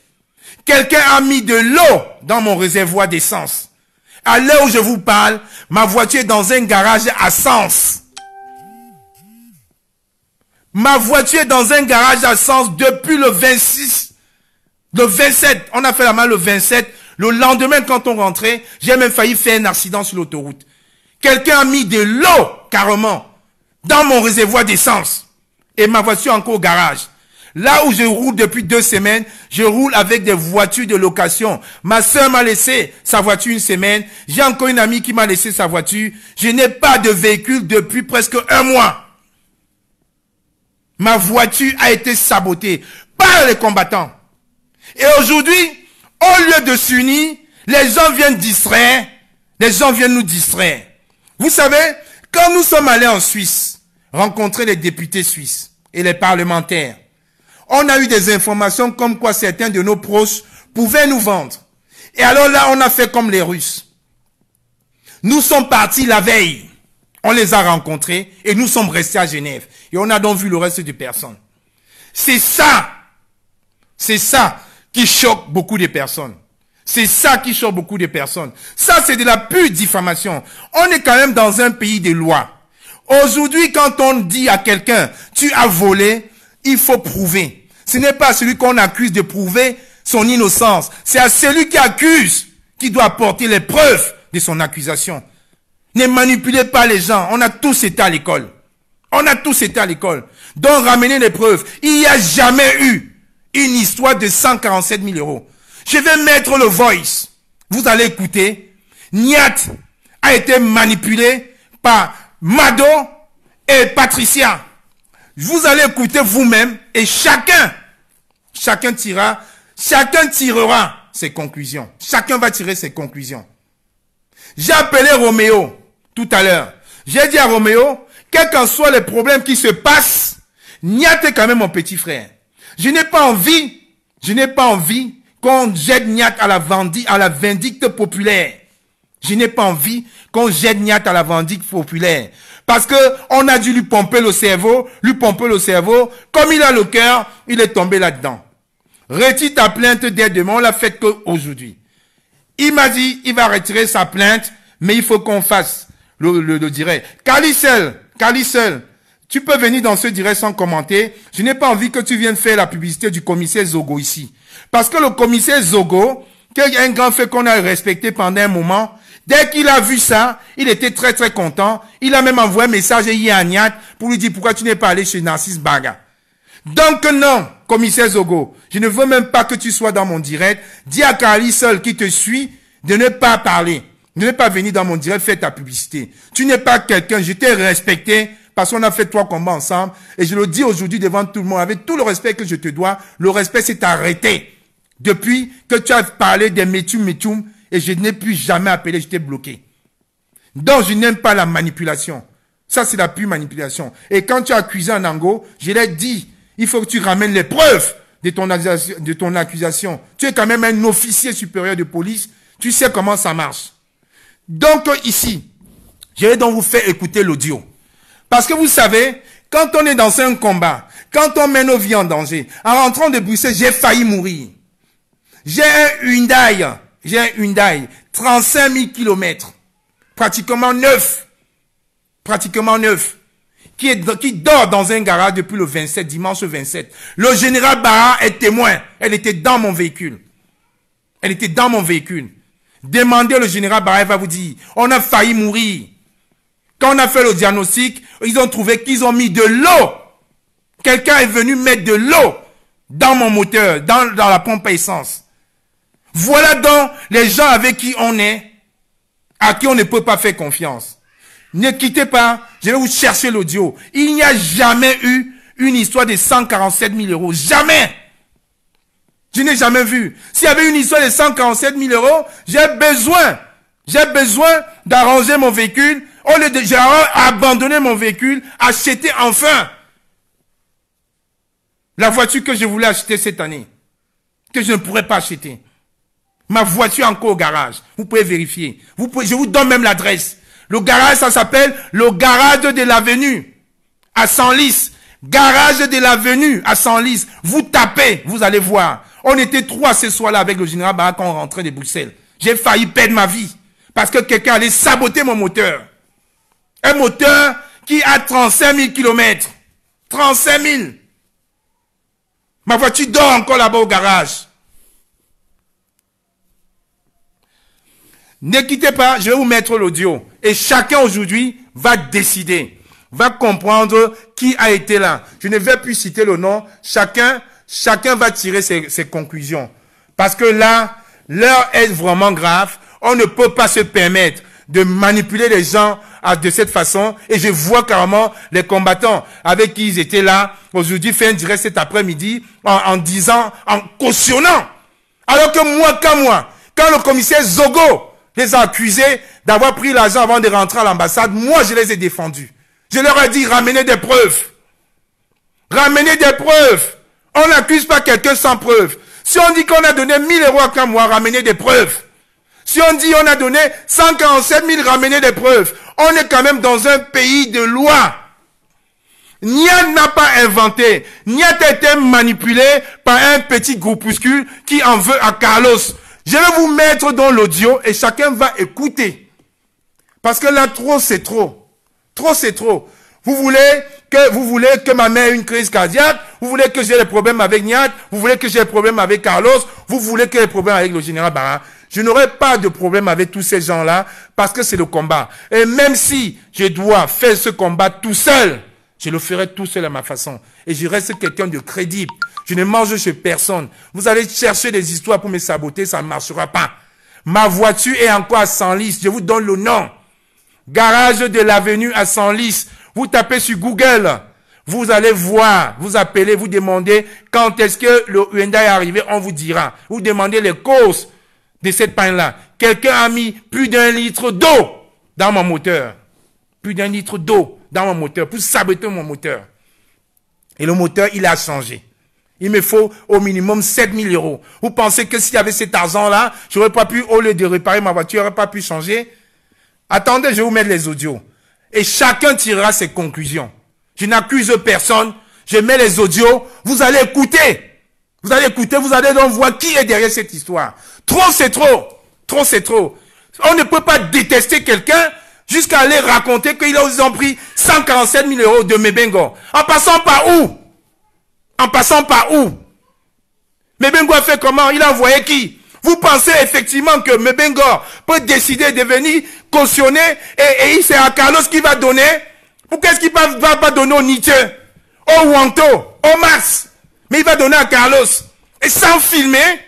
Quelqu'un a mis de l'eau dans mon réservoir d'essence. À l'heure où je vous parle, ma voiture est dans un garage à Sens. Ma voiture est dans un garage à Sens depuis le 26, le 27. On a fait la main le 27. Le lendemain, quand on rentrait, j'ai même failli faire un accident sur l'autoroute. Quelqu'un a mis de l'eau, carrément, dans mon réservoir d'essence. Et ma voiture encore au garage. Là où je roule depuis 2 semaines, je roule avec des voitures de location. Ma soeur m'a laissé sa voiture 1 semaine. J'ai encore une amie qui m'a laissé sa voiture. Je n'ai pas de véhicule depuis presque 1 mois. Ma voiture a été sabotée par les combattants. Et aujourd'hui, au lieu de s'unir, les gens viennent distraire. Les gens viennent nous distraire. Vous savez, quand nous sommes allés en Suisse, rencontrer les députés suisses et les parlementaires, on a eu des informations comme quoi certains de nos proches pouvaient nous vendre. Et alors là, on a fait comme les Russes. Nous sommes partis la veille. On les a rencontrés et nous sommes restés à Genève. Et on a donc vu le reste des personnes. C'est ça qui choque beaucoup de personnes. C'est ça qui choque beaucoup de personnes. Ça, c'est de la pure diffamation. On est quand même dans un pays de loi. Aujourd'hui, quand on dit à quelqu'un, tu as volé, il faut prouver. Ce n'est pas à celui qu'on accuse de prouver son innocence. C'est à celui qui accuse qui doit apporter les preuves de son accusation. Ne manipulez pas les gens. On a tous été à l'école. On a tous été à l'école. Donc, ramenez les preuves. Il n'y a jamais eu une histoire de 147 000 euros. Je vais mettre le voice. Vous allez écouter. Niat a été manipulé par Mado et Patricia. Vous allez écouter vous-même et chacun tirera ses conclusions. Chacun va tirer ses conclusions. J'ai appelé Roméo tout à l'heure. J'ai dit à Roméo, quels qu'en soient les problèmes qui se passent, Niat est quand même mon petit frère. Je n'ai pas envie qu'on jette Niat à la vindicte populaire. Je n'ai pas envie qu'on jette Niat à la vindicte populaire. Parce que on a dû lui pomper le cerveau. Comme il a le cœur, il est tombé là-dedans. Retire ta plainte dès demain, on l'a fait qu'aujourd'hui. Il m'a dit, il va retirer sa plainte, mais il faut qu'on fasse le direct. Calissel, tu peux venir dans ce direct sans commenter. Je n'ai pas envie que tu viennes faire la publicité du commissaire Zogo ici. Parce que le commissaire Zogo, qui est un grand fait qu'on a respecté pendant un moment, dès qu'il a vu ça, il était très très content. Il a même envoyé un message hier à Niat pour lui dire pourquoi tu n'es pas allé chez Narcisse Baga. Donc non, commissaire Zogo, je ne veux même pas que tu sois dans mon direct. Dis à Kali seul qui te suit de ne pas parler. De ne pas venir dans mon direct faire ta publicité. Tu n'es pas quelqu'un, je t'ai respecté parce qu'on a fait 3 combats ensemble. Et je le dis aujourd'hui devant tout le monde, avec tout le respect que je te dois, le respect s'est arrêté. Depuis que tu as parlé des métium, et je n'ai plus jamais appelé, je t'ai bloqué. Donc je n'aime pas la manipulation. Ça c'est la pure manipulation. Et quand tu as accusé un Ango, je l'ai dit, il faut que tu ramènes les preuves de ton accusation. Tu es quand même un officier supérieur de police. Tu sais comment ça marche. Donc ici, je vais donc vous faire écouter l'audio. Parce que vous savez, quand on est dans un combat, quand on met nos vies en danger, en rentrant de Bruxelles, j'ai failli mourir. J'ai un Hyundai, 35 000 km, pratiquement neuf, qui dort dans un garage depuis le 27, dimanche 27. Le général Barra est témoin. Elle était dans mon véhicule. Demandez le général Barra, il va vous dire, on a failli mourir. Quand on a fait le diagnostic, ils ont trouvé qu'ils ont mis de l'eau. Quelqu'un est venu mettre de l'eau dans mon moteur, dans la pompe à essence. Voilà donc les gens avec qui on est, à qui on ne peut pas faire confiance. Ne quittez pas, je vais vous chercher l'audio. Il n'y a jamais eu une histoire de 147 000 euros. Jamais. Je n'ai jamais vu. S'il y avait une histoire de 147 000 euros, j'ai besoin d'arranger mon véhicule. Au lieu de j'ai abandonné mon véhicule, acheter enfin la voiture que je voulais acheter cette année, que je ne pourrais pas acheter. Ma voiture est encore au garage. Vous pouvez vérifier. Je vous donne même l'adresse. Le garage, ça s'appelle le garage de l'avenue à Senlis. Garage de l'avenue à Senlis. Vous tapez, vous allez voir. On était 3 ce soir-là avec le général Barra quand on rentrait de Bruxelles. J'ai failli perdre ma vie parce que quelqu'un allait saboter mon moteur. Un moteur qui a 35 000 km. 35 000. Ma voiture dort encore là-bas au garage. Ne quittez pas, je vais vous mettre l'audio. Et chacun aujourd'hui va décider, va comprendre qui a été là. Je ne vais plus citer le nom. Chacun va tirer ses conclusions. Parce que là, l'heure est vraiment grave. On ne peut pas se permettre de manipuler les gens de cette façon. Et je vois carrément les combattants avec qui ils étaient là, aujourd'hui, faire un direct cet après-midi, en disant, en cautionnant. Alors que moi, quand le commissaire Zogo les a accusés d'avoir pris l'argent avant de rentrer à l'ambassade, moi, je les ai défendus. Je leur ai dit, ramenez des preuves. Ramenez des preuves. On n'accuse pas quelqu'un sans preuve. Si on dit qu'on a donné 1 000 euros à Kamoua, ramenez des preuves. Si on dit on a donné 147 000, ramenez des preuves. On est quand même dans un pays de loi. Niat n'a pas inventé. Niat a été manipulé par un petit groupuscule qui en veut à Carlos. Je vais vous mettre dans l'audio et chacun va écouter. Parce que là, trop, c'est trop. Trop, c'est trop. Vous voulez que ma mère ait une crise cardiaque. Vous voulez que j'ai des problèmes avec Niat. Vous voulez que j'ai des problèmes avec Carlos. Vous voulez que j'ai des problèmes avec le général Barra. Je n'aurai pas de problème avec tous ces gens-là parce que c'est le combat. Et même si je dois faire ce combat tout seul, Je le ferai tout seul à ma façon. Et je reste quelqu'un de crédible. Je ne mange chez personne. Vous allez chercher des histoires pour me saboter, ça ne marchera pas. Ma voiture est encore à Senlis. Je vous donne le nom. Garage de l'avenue à Senlis. Vous tapez sur Google. Vous allez voir. Vous appelez, vous demandez quand est-ce que le Hyundai est arrivé. On vous dira. Vous demandez les causes de cette panne-là. Quelqu'un a mis plus d'1 litre d'eau dans mon moteur. Plus d'1 litre d'eau dans mon moteur pour saboter mon moteur. Et le moteur, il a changé. Il me faut au minimum 7 000 €. Vous pensez que s'il y avait cet argent-là, je n'aurais pas pu, au lieu de réparer ma voiture, je n'aurais pas pu changer? Attendez, je vais vous mettre les audios. Et chacun tirera ses conclusions. Je n'accuse personne. Je mets les audios. Vous allez écouter. Vous allez écouter, vous allez donc voir qui est derrière cette histoire. Trop, c'est trop. Trop, c'est trop. On ne peut pas détester quelqu'un jusqu'à aller raconter qu'ils ont pris 147 000 € de Mebengo. En passant par où? En passant par où? Mebengo a fait comment? Il a envoyé qui? Vous pensez effectivement que Mebengo peut décider de venir cautionner et c'est à Carlos qui va donner? Pourquoi est-ce qu'il ne va pas donner au Nietzsche, au Wanto, au Max? Mais il va donner à Carlos. Et sans filmer,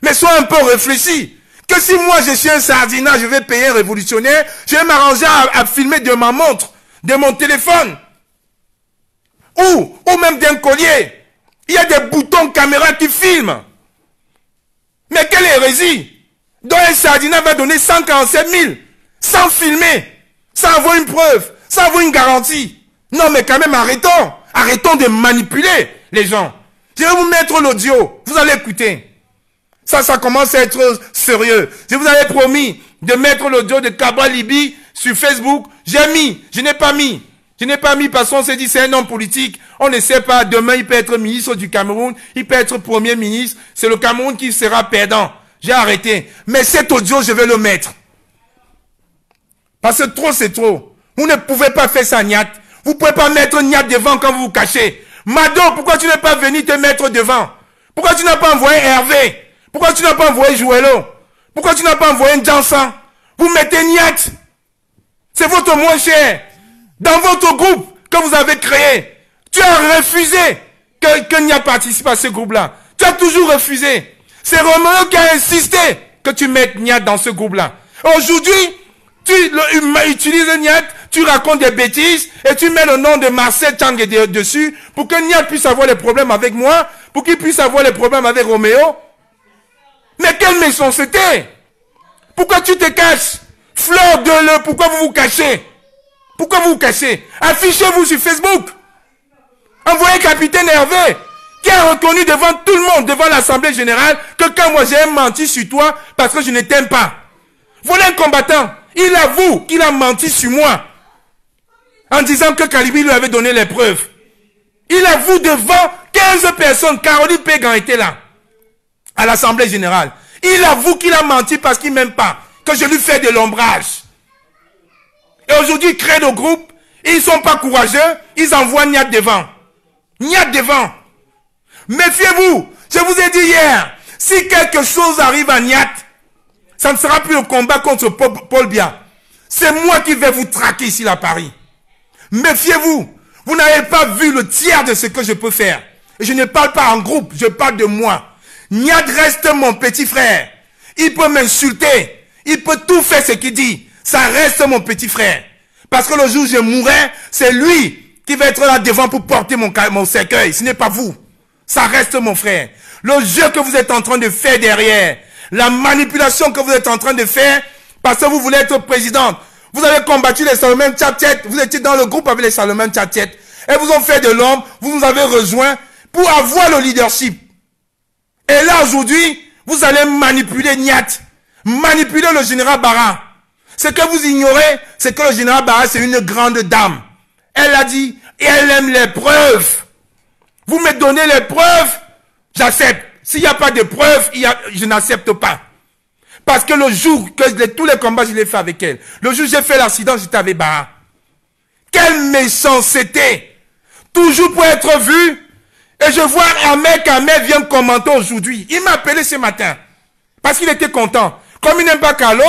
mais sois un peu réfléchi. Que si moi je suis un sardinat, je vais payer un révolutionnaire, je vais m'arranger à filmer de ma montre, de mon téléphone. Ou même d'un collier. Il y a des boutons caméra qui filment. Mais quelle hérésie! Donc un sardinat va donner 147 000 sans filmer, sans avoir une preuve, sans avoir une garantie. Non mais quand même arrêtons. Arrêtons de manipuler les gens. Je vais vous mettre l'audio. Vous allez écouter. Ça commence à être sérieux. Je vous avais promis de mettre l'audio de Cabral Libi sur Facebook. J'ai mis. Je n'ai pas mis. Je n'ai pas mis parce qu'on s'est dit c'est un homme politique. On ne sait pas. Demain, il peut être ministre du Cameroun. Il peut être premier ministre. C'est le Cameroun qui sera perdant. J'ai arrêté. Mais cet audio, je vais le mettre. Parce que trop, c'est trop. Vous ne pouvez pas faire ça, Niat. Vous ne pouvez pas mettre Niat devant quand vous vous cachez. Mado, pourquoi tu n'es pas venu te mettre devant? Pourquoi tu n'as pas envoyé Hervé? Pourquoi tu n'as pas envoyé Joëlo? Pourquoi tu n'as pas envoyé Jansan? Vous mettez Niat. C'est votre moins cher. Dans votre groupe que vous avez créé, tu as refusé que Niat participe à ce groupe-là. Tu as toujours refusé. C'est Roméo qui a insisté que tu mettes Niat dans ce groupe-là. Aujourd'hui, tu utilises Niat, tu racontes des bêtises et tu mets le nom de Marcel Chang dessus pour que Niat puisse avoir les problèmes avec moi, pour qu'il puisse avoir les problèmes avec Roméo. Mais quelle méchanceté! Pourquoi tu te caches? Fleur de l'eau, pourquoi vous vous cachez? Pourquoi vous vous cachez? Affichez-vous sur Facebook. Envoyez Capitaine Hervé, qui a reconnu devant tout le monde, devant l'Assemblée Générale, que quand moi j'ai menti sur toi, parce que je ne t'aime pas. Voilà un combattant. Il avoue qu'il a menti sur moi. En disant que Kalibi lui avait donné les preuves. Il avoue devant 15 personnes. Caroline Pégan était là. À l'Assemblée Générale. Il avoue qu'il a menti parce qu'il m'aime pas. Que je lui fais de l'ombrage. Et aujourd'hui, ils créent le groupe. Ils ne sont pas courageux. Ils envoient Niat devant. Niat devant. Méfiez-vous. Je vous ai dit hier. Si quelque chose arrive à Niat, ça ne sera plus le combat contre Paul Biya. C'est moi qui vais vous traquer ici à Paris. Méfiez-vous. Vous n'avez pas vu le tiers de ce que je peux faire. Et je ne parle pas en groupe. Je parle de moi. Niat reste mon petit frère. Il peut m'insulter. Il peut tout faire ce qu'il dit. Ça reste mon petit frère. Parce que le jour où je mourrai, c'est lui qui va être là devant pour porter mon cercueil. Ce n'est pas vous. Ça reste mon frère. Le jeu que vous êtes en train de faire derrière, la manipulation que vous êtes en train de faire, parce que vous voulez être présidente. Vous avez combattu les Salomon Tchatchet. Vous étiez dans le groupe avec les Salomon Tchatchet. Et vous ont fait de l'ombre. Vous nous avez rejoints pour avoir le leadership. Et là, aujourd'hui, vous allez manipuler Niat. Manipuler le général Barra. Ce que vous ignorez, c'est que le général Barra, c'est une grande dame. Elle a dit, et elle aime les preuves. Vous me donnez les preuves, j'accepte. S'il n'y a pas de preuves, je n'accepte pas. Parce que le jour que tous les combats, je l'ai fait avec elle. Le jour où j'ai fait l'accident, j'étais avec Barra. Quelle méchanceté. Toujours pour être vu. Et je vois un mec vient commenter aujourd'hui. Il m'a appelé ce matin. Parce qu'il était content. Comme il n'aime pas Carlos,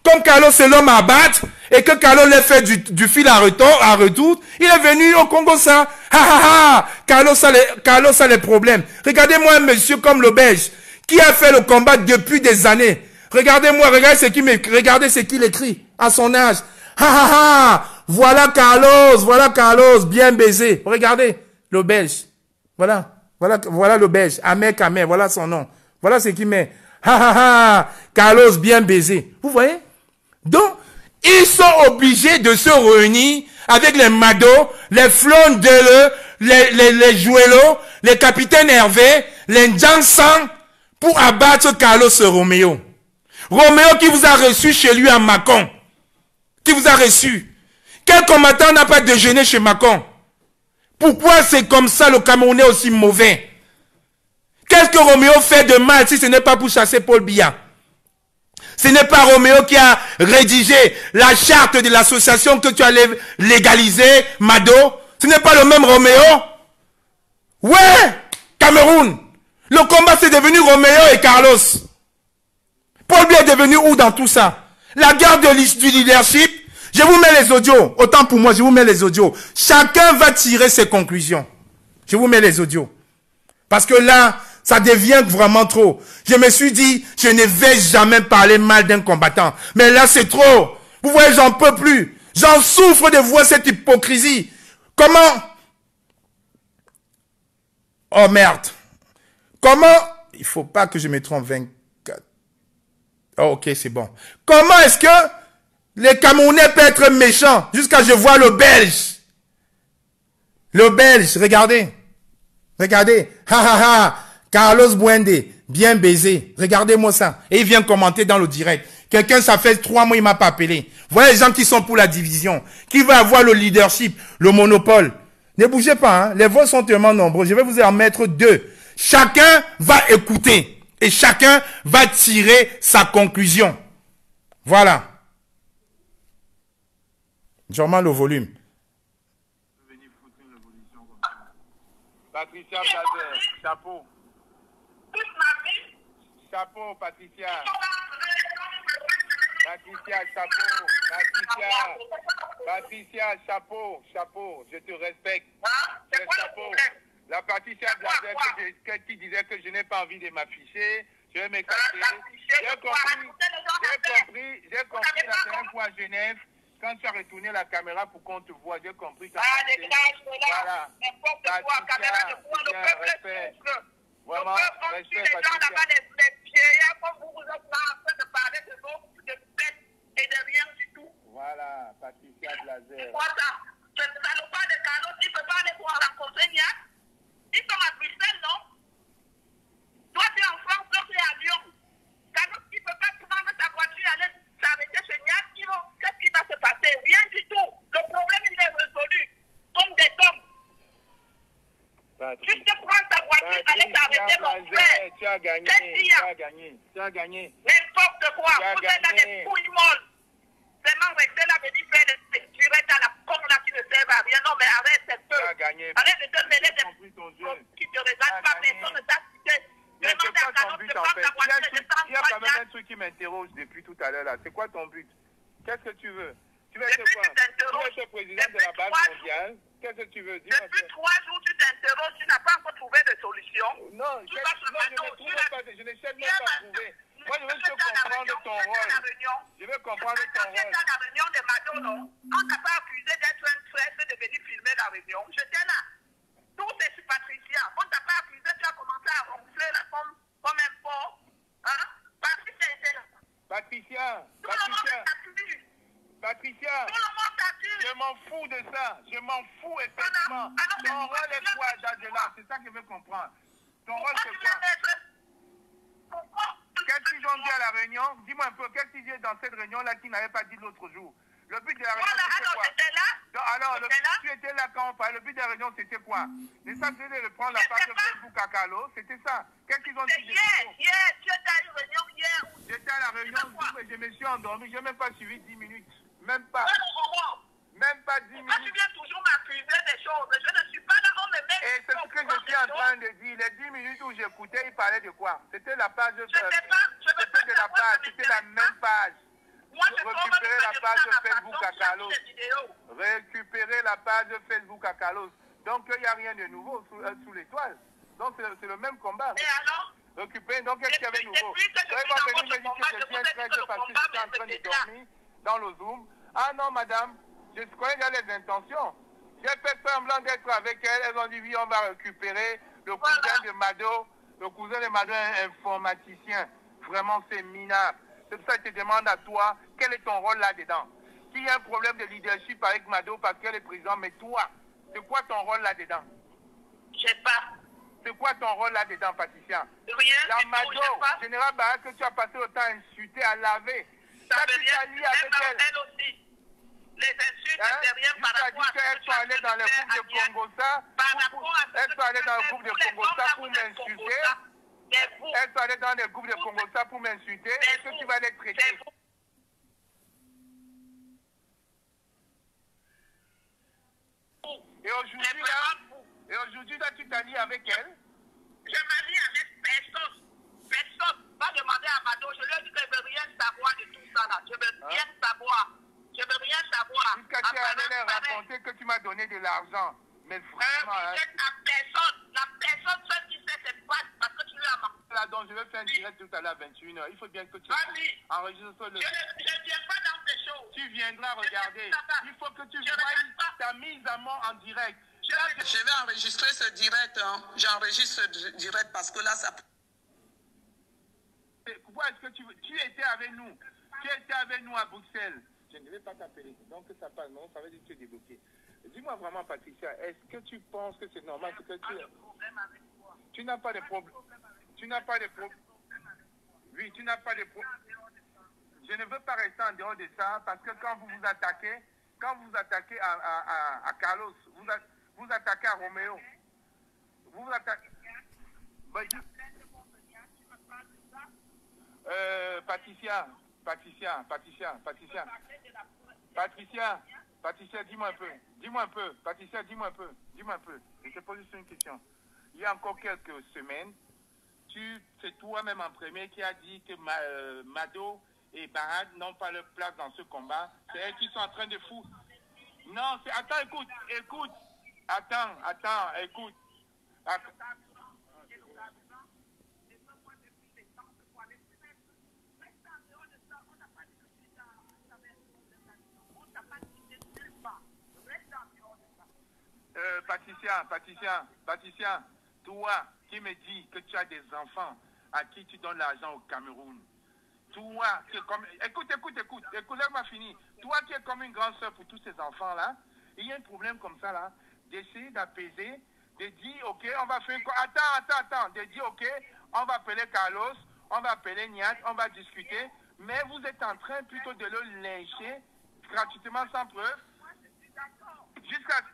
comme Carlos c'est l'homme à battre, et que Carlos l'ait fait du fil à retour, il est venu au Congo ça. Carlos a les problèmes. Regardez-moi un monsieur comme le Belge, qui a fait le combat depuis des années. Regardez-moi, regardez ce qu'il écrit à son âge. Voilà Carlos, bien baisé. Regardez, le Belge. Voilà le Belge. Ahmed Kamer, voilà son nom. Voilà ce qu'il met. Carlos, bien baisé. Vous voyez? Donc, ils sont obligés de se réunir avec les Mado, les Flon Deleu, les Jouello, les capitaines Hervé, les Jansan, pour abattre Carlos Romeo. Romeo qui vous a reçu chez lui à Macon. Qui vous a reçu. Quel combattant n'a pas déjeuné chez Macon? Pourquoi c'est comme ça le Camerounais aussi mauvais? Qu'est-ce que Roméo fait de mal si ce n'est pas pour chasser Paul Biya? Ce n'est pas Roméo qui a rédigé la charte de l'association que tu allais légaliser, Mado. Ce n'est pas le même Roméo. Ouais, Cameroun. Le combat c'est devenu Roméo et Carlos. Paul Biya est devenu où dans tout ça? La guerre du leadership. Je vous mets les audios. Autant pour moi, je vous mets les audios. Chacun va tirer ses conclusions. Je vous mets les audios. Parce que là, ça devient vraiment trop. Je me suis dit, je ne vais jamais parler mal d'un combattant. Mais là, c'est trop. Vous voyez, j'en peux plus. J'en souffre de voir cette hypocrisie. Comment? Oh merde. Comment? Il faut pas que je me trompe 24. Oh, ok, c'est bon. Comment est-ce que les Camerounais peuvent être méchants jusqu'à je vois le Belge? Le Belge, regardez. Regardez. Carlos Bouende, bien baisé. Regardez-moi ça. Et il vient commenter dans le direct. Quelqu'un, ça fait 3 mois, il m'a pas appelé. Voilà les gens qui sont pour la division. Qui va avoir le leadership, le monopole. Ne bougez pas, hein. Les voix sont tellement nombreux. Je vais vous en mettre 2. Chacun va écouter. Et chacun va tirer sa conclusion. Voilà. J'augmente le volume. Patricia Blazer, chapeau. Chapeau, Patricia. Patricia, chapeau. Patricia, chapeau. Chapeau. Je te respecte. Chapeau. La Patricia Blazer qui disait que je n'ai pas envie de m'afficher. Je vais m'écarter. J'ai compris la dernière fois à Genève. Quand tu as retourné la caméra pour qu'on te voit, j'ai compris. Voilà. Respect. Vraiment, respect, Patricia. Voilà, Patricia Blazer. C'est quoi ça? Ce salopard de Carlos, il ne peut pas aller pour rencontrer Niak. Ils sont à Bruxelles, non? Toi, tu es en France, toi, tu es à Lyon. Carlos, il ne peut pas prendre ta voiture et aller s'arrêter chez Niak. Qu'est-ce qui va se passer? Rien du tout. Le problème, il est résolu. Comme des hommes. Tu te prends ta voiture, aller t'arrêter, mon frère. Tu as gagné. Tu as gagné. Tu as gagné. N'importe quoi. Vous êtes dans des couilles molles. Seulement rester là, venir faire des lectures à la con là qui ne servent à rien. Non, mais arrête, c'est peu. Arrête de te mêler des qui te regardent pas, personne ne t'a cité. Mais c'est quoi ton but en fait? Il y a quand même un truc qui m'interroge depuis tout à l'heure là. C'est quoi ton but? Qu'est-ce que tu veux? Tu veux être quoi? Tu veux être président de la Banque mondiale? Qu'est-ce que tu veux? Depuis 3 jours, tu t'interroges, tu n'as pas encore trouvé de solution. Non, je ne cherche même pas trouver. Moi, je veux juste comprendre ton rôle. Je veux comprendre ton rôle. J'étais à la réunion de Mado, non? On t'a pas accusé d'être un traître de venir filmer la réunion. J'étais là. Tout est sur Patricia. On t'a pas accusé, tu as commencé à ronfler là comme un porc. Hein? Patricia était là. Patricia. Tout le monde t'accuse. Patricia. Tout le monde t'accuse. Je m'en fous de ça. Je m'en fous, effectivement. Ton rôle est quoi, Dadela? C'est ça que je veux comprendre. Ton rôle, c'est quoi? Qu'est-ce qu'ils ont dit à la réunion? Dis-moi un peu, qu'est-ce qu'ils disaient dans cette réunion-là qu'ils n'avaient pas dit l'autre jour? Le but de la réunion, c'était quoi? Alors, tu étais là quand on parlait. Le but de la réunion, c'était quoi? C'est ça, c'était de prendre la page de Facebook à Carlo. C'était ça. Qu'est-ce qu'ils ont dit? Hier, tu étais à une réunion hier. J'étais à la réunion, je me suis endormi. Je n'ai même pas suivi 10 minutes. Même pas. Même pas 10 minutes. Moi, tu viens toujours m'accuser des choses. Je ne suis pas là, on me met. Et c'est ce que je suis en train de dire. Les 10 minutes où j'écoutais, il parlait de quoi? C'était la page. Je sais pas. C'était de la page. C'était la même page. Moi, récupérez la page Facebook à Carlos. Récupérez la page Facebook à Carlos. Donc, il n'y a rien de nouveau sous l'étoile. Donc, c'est le même combat. Et alors? Récupérez. Donc, qu'est-ce qu'il y avait de nouveau? Vous va venir me dire que je viens très parce que j'étais en train de dormir dans le Zoom. Ah non, madame, je connais déjà les intentions. J'ai fait semblant d'être avec elle. Elles ont dit, oui, on va récupérer le cousin de Mado. Le cousin de Mado est informaticien. Vraiment, c'est minable. C'est pour ça que je te demande à toi, quel est ton rôle là-dedans? S'il y a un problème de leadership avec Mado parce qu'elle est présidente, mais toi, c'est quoi ton rôle là-dedans? Je sais pas. C'est quoi ton rôle là-dedans, Patricia? Rien. La Mado, général Barak, que tu as passé le temps à insulter, à laver. Ça Ça, veut tu t'as rien. lié avec elle. Elle aussi. Les insultes, c'est rien par rapport à qu'elles sont allées dans le groupe de Congossa. Elles sont allées dans le groupe de Congossa pour m'insulter. Elles sont allées dans le groupe de Congossa pour m'insulter. Est-ce que tu vas les traiter? Et aujourd'hui, là, tu t'allies avec elle? Je m'allie avec personne. Personne va demander à Mado. Je lui ai dit que je ne veux rien savoir de tout ça là. Je ne veux rien savoir. Je ne veux rien savoir. Jusqu'à tu allais leur raconter que tu m'as donné de l'argent. Mais vraiment. La personne seule qui sait, c'est pas parce que tu lui as marqué. Là, donc, je vais faire un direct tout à l'heure à 21h. Il faut bien que tu enregistres le. Je ne viens pas dans ces choses. Tu viendras regarder. Il faut que tu voies ta mise à mort en direct. Je vais enregistrer ce direct. Hein. J'enregistre ce direct parce que là, ça. Pourquoi est-ce que tu étais avec nous? Tu étais avec nous à Bruxelles. Je ne vais pas t'appeler. Donc, ça passe. Non, ça veut dire que tu es débloqué. Dis-moi vraiment, Patricia, est-ce que tu penses que c'est normal que tu n'as pas de problème? Tu n'as pas de problème. Oui, tu n'as pas de problème. Je ne veux pas rester en dehors de ça parce que quand vous vous attaquez, à Carlos, vous attaquez à Roméo. Vous vous attaquez. Patricia, dis-moi un peu. Patricia, dis-moi un peu. Je te pose juste une question. Il y a encore quelques semaines, c'est toi-même en premier qui a dit que Mado et Barad n'ont pas leur place dans ce combat. C'est elles qui sont en train de foutre. Non, attends, écoute. Attends, écoute. Patricia, toi qui me dis que tu as des enfants à qui tu donnes l'argent au Cameroun, toi qui es comme... Écoute, laisse-moi finir. Toi qui es comme une grande soeur pour tous ces enfants-là, il y a un problème comme ça là, d'essayer d'apaiser, de dire, ok, on va faire quoi? Attends, de dire, ok, on va appeler Carlos, on va appeler Niat, on va discuter, mais vous êtes en train plutôt de le lyncher gratuitement sans preuve, jusqu'à ce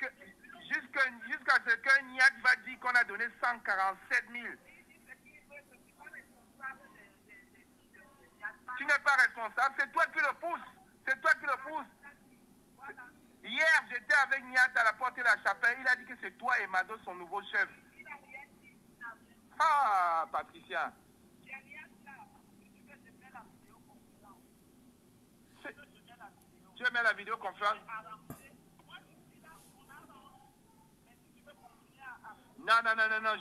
que Niat va dire qu'on a donné 147 000. Tu n'es pas responsable, c'est toi qui le pousses. Hier, j'étais avec Niat à la porte de la chapelle, il a dit que c'est toi et Mado son nouveau chef. Ah, Patricia. Tu veux mettre la vidéoconférence? Non,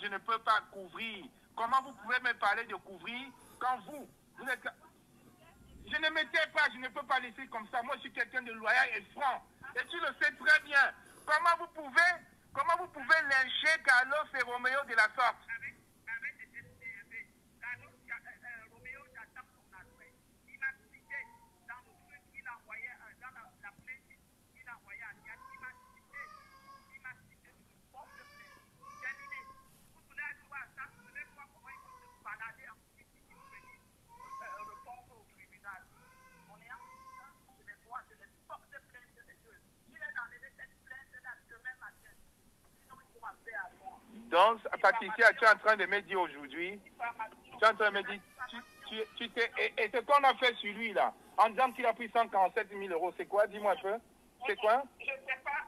je ne peux pas couvrir. Comment vous pouvez me parler de couvrir quand vous êtes... Je ne m'étais pas, je ne peux pas laisser comme ça. Moi, je suis quelqu'un de loyal et franc. Et tu le sais très bien. Comment vous pouvez lyncher Carlos et Roméo de la sorte? Donc, Patricia, tu es en train de me dire aujourd'hui, tu es en train de me dire, et ce qu'on a fait sur lui là, en disant qu'il a pris 147 000 euros, c'est quoi? Dis-moi un peu. C'est quoi? Je ne sais pas.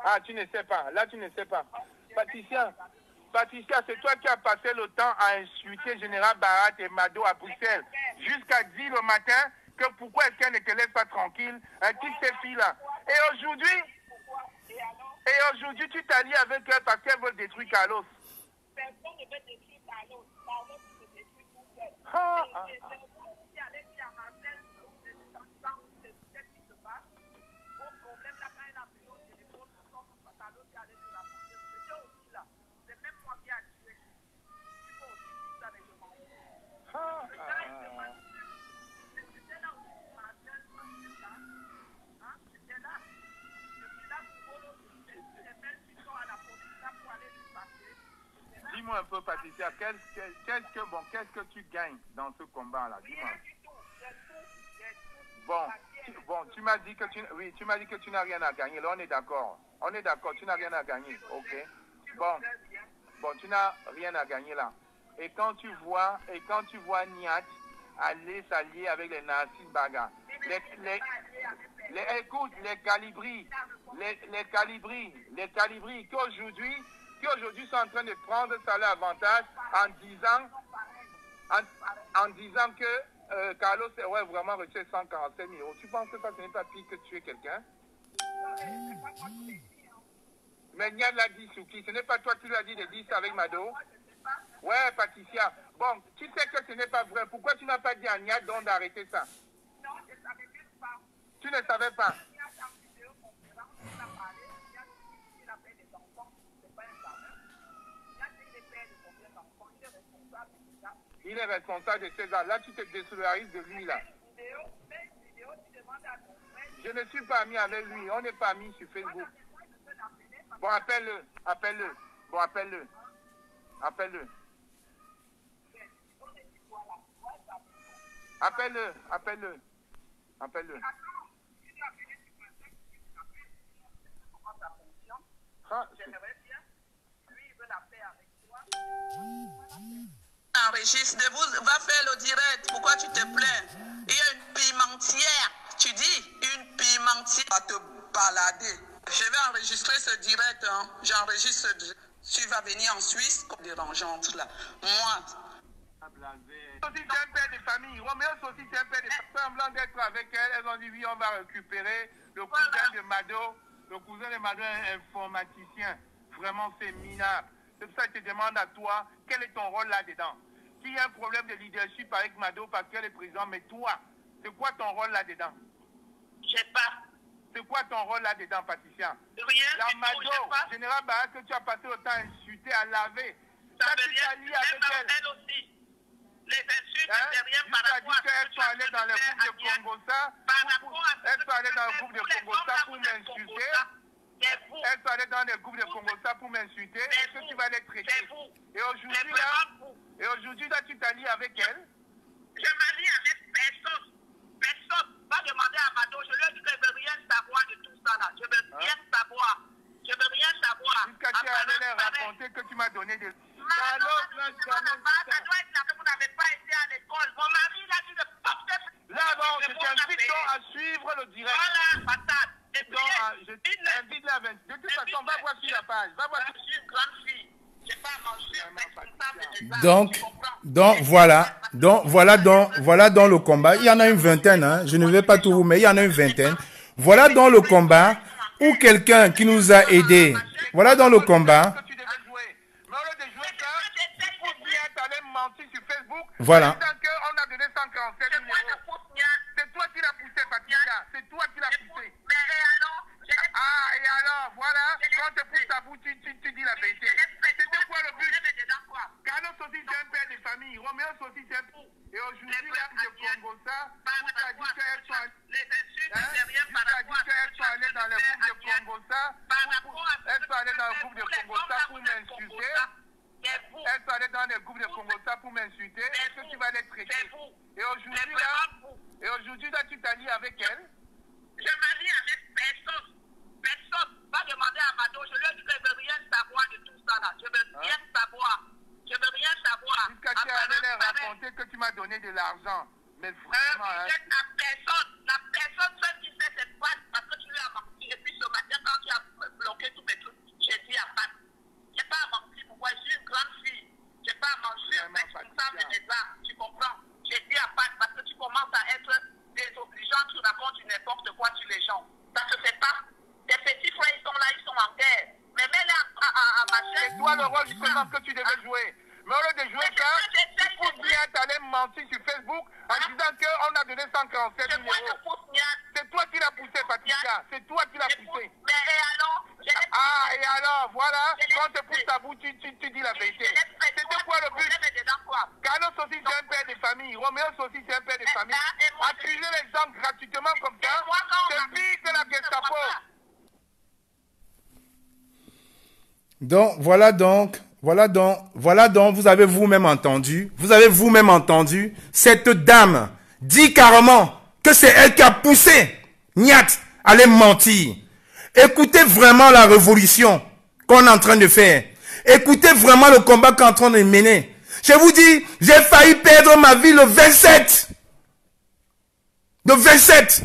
Ah, tu ne sais pas. Là, tu ne sais pas. Patricia, c'est toi qui as passé le temps à insulter Général Barat et Mado à Bruxelles, jusqu'à dire le matin que pourquoi est-ce qu'elle ne te laisse pas tranquille, toutes ces filles-là. Et aujourd'hui, tu t'allies avec elle parce qu'elle veut détruire Carlos. Personne ne veut détruire Carlos. Carlos se détruit tout seul. Dis-moi un peu, Patricia, qu'est-ce que tu gagnes dans ce combat-là? Dis-moi. Bon, tu m'as dit que tu n'as rien à gagner. Là, on est d'accord. Tu n'as rien à gagner. Ok. Bon, tu n'as rien à gagner là. Et quand tu vois Niat aller s'allier avec les Nassim Baga, écoute, les calibris qui aujourd'hui sont en train de prendre ça leur avantage en disant que Carlos aurait vraiment reçu 147 000 €. Tu penses que ça, ce n'est pas pire que tuer quelqu'un? Mais Niat l'a dit, Souki, ce n'est pas toi qui lui as dit de dire ça avec Mado? Ouais, Patricia. Bon, tu sais que ce n'est pas vrai. Pourquoi tu n'as pas dit à Niat donc d'arrêter ça? Non, je ne savais juste pas. Tu ne savais pas? Il est responsable de ces gens. Là, tu te désolidarises de lui, là. Je ne suis pas ami avec lui. On n'est pas amis sur Facebook. Bon, appelle-le. Bon, appelle-le. Appelle-le. Enregistre, va faire le direct. Pourquoi tu te plains? Il y a une pimentière. Tu dis une pimentière va te balader. Je vais enregistrer ce direct. Hein. J'enregistre. Tu vas venir en Suisse comme dérangeante là. Moi. Aussi, c'est un père de famille. Roméo aussi, c'est un père de famille. Semblant d'être avec elle, elles ont dit oui, on va récupérer le cousin de Mado. Le cousin de Mado est un informaticien. Vraiment féminin. C'est pour ça que je te demande à toi, quel est ton rôle là-dedans? S'il y a un problème de leadership avec Mado parce qu'elle est présidente, mais toi, c'est quoi ton rôle là-dedans? Je sais pas. C'est quoi ton rôle là-dedans, Patricia? Rien. La Mado, général Barak, que tu as passé le temps à insulter, à laver. Ça veut rien. Elle aussi. Les insultes, c'est rien par rapport à ce que elles sont allées dans le groupe de Congossa. Elles sont allées dans le groupe de Congossa pour m'insulter. Elles sont allées dans le groupe de Congossa pour m'insulter. Est-ce que tu vas les traiter? Et aujourd'hui, là, tu t'allies avec elle? Je m'allie avec personne. Personne va demander à Mado. Je lui ai dit que je ne veux rien savoir de tout ça là. Je ne veux rien savoir. Je ne veux rien savoir. Jusqu'à tu allais leur raconter que tu m'as donné des... Ça doit être là que vous n'avez pas été à l'école. Mon mari, il a dit de porter... Là, bon, je t'invite à suivre le direct. Voilà, patate. Je t'invite là. De toute façon, va voir sur la page. Va voir sur... Je suis une grande fille. Je n'ai pas mangé. Voilà dans le combat. Il y en a une vingtaine, hein. Je ne vais pas tout vous, mais il y en a une vingtaine. Voilà dans le combat où quelqu'un qui nous a aidés. Voilà dans le combat. Voilà. On a donné 147 000 €. C'est toi qui l'as poussé, Patricia. C'est toi qui l'as poussé. Ah, et alors, voilà. Quand tu pousses ta bouche, tu dis la vérité. C'était quoi le but? Carlos aussi, c'est un père de famille. Roméo aussi, c'est un père. Et aujourd'hui, là, de Congossa, où tu as dit qu'elles sont allées dans le groupe de Congossa. Elles sont allées dans le groupe de Congossa pour m'insulter. Elles sont allées dans le groupe de Congossa pour m'insulter. Est-ce que tu vas les traiter? Et aujourd'hui, là, tu t'allies avec elle? Je m'allie avec personne. Personne va demander à Mado. Je lui ai dit que je ne veux rien savoir de tout ça là. Je ne veux rien savoir. Je ne veux rien savoir. Jusqu'à tu allais leur raconter que tu m'as donné de l'argent. Mais vraiment, la personne seule qui sait c'est pas parce que tu lui as menti. Et puis ce matin, quand tu as bloqué tous mes trucs, j'ai dit à Pat. Je n'ai pas menti. Pourquoi? Je suis une grande fille. Je n'ai pas mangé responsable des arts. Tu comprends? J'ai dit à Pat parce que tu commences à être des pas le rôle justement que tu devais jouer. Mais au lieu de jouer ça, tu pousses bien, t'allais mentir sur Facebook en disant qu'on a donné 147 000 euros. C'est toi qui l'as poussé, Patricia. C'est toi qui l'as poussé. Mais et alors? Ah, et alors, voilà. Quand tu pousses ta bouche, tu dis la vérité. C'était quoi le but? Carlos aussi, c'est un père de famille. Roméo aussi, c'est un père de famille. Accuser les gens gratuitement comme ça, c'est pire que la Gestapo. Donc, voilà donc, vous avez vous-même entendu, cette dame dit carrément que c'est elle qui a poussé Niat à aller mentir. Écoutez vraiment la révolution qu'on est en train de faire. Écoutez vraiment le combat qu'on est en train de mener. Je vous dis, j'ai failli perdre ma vie le 27. Le 27.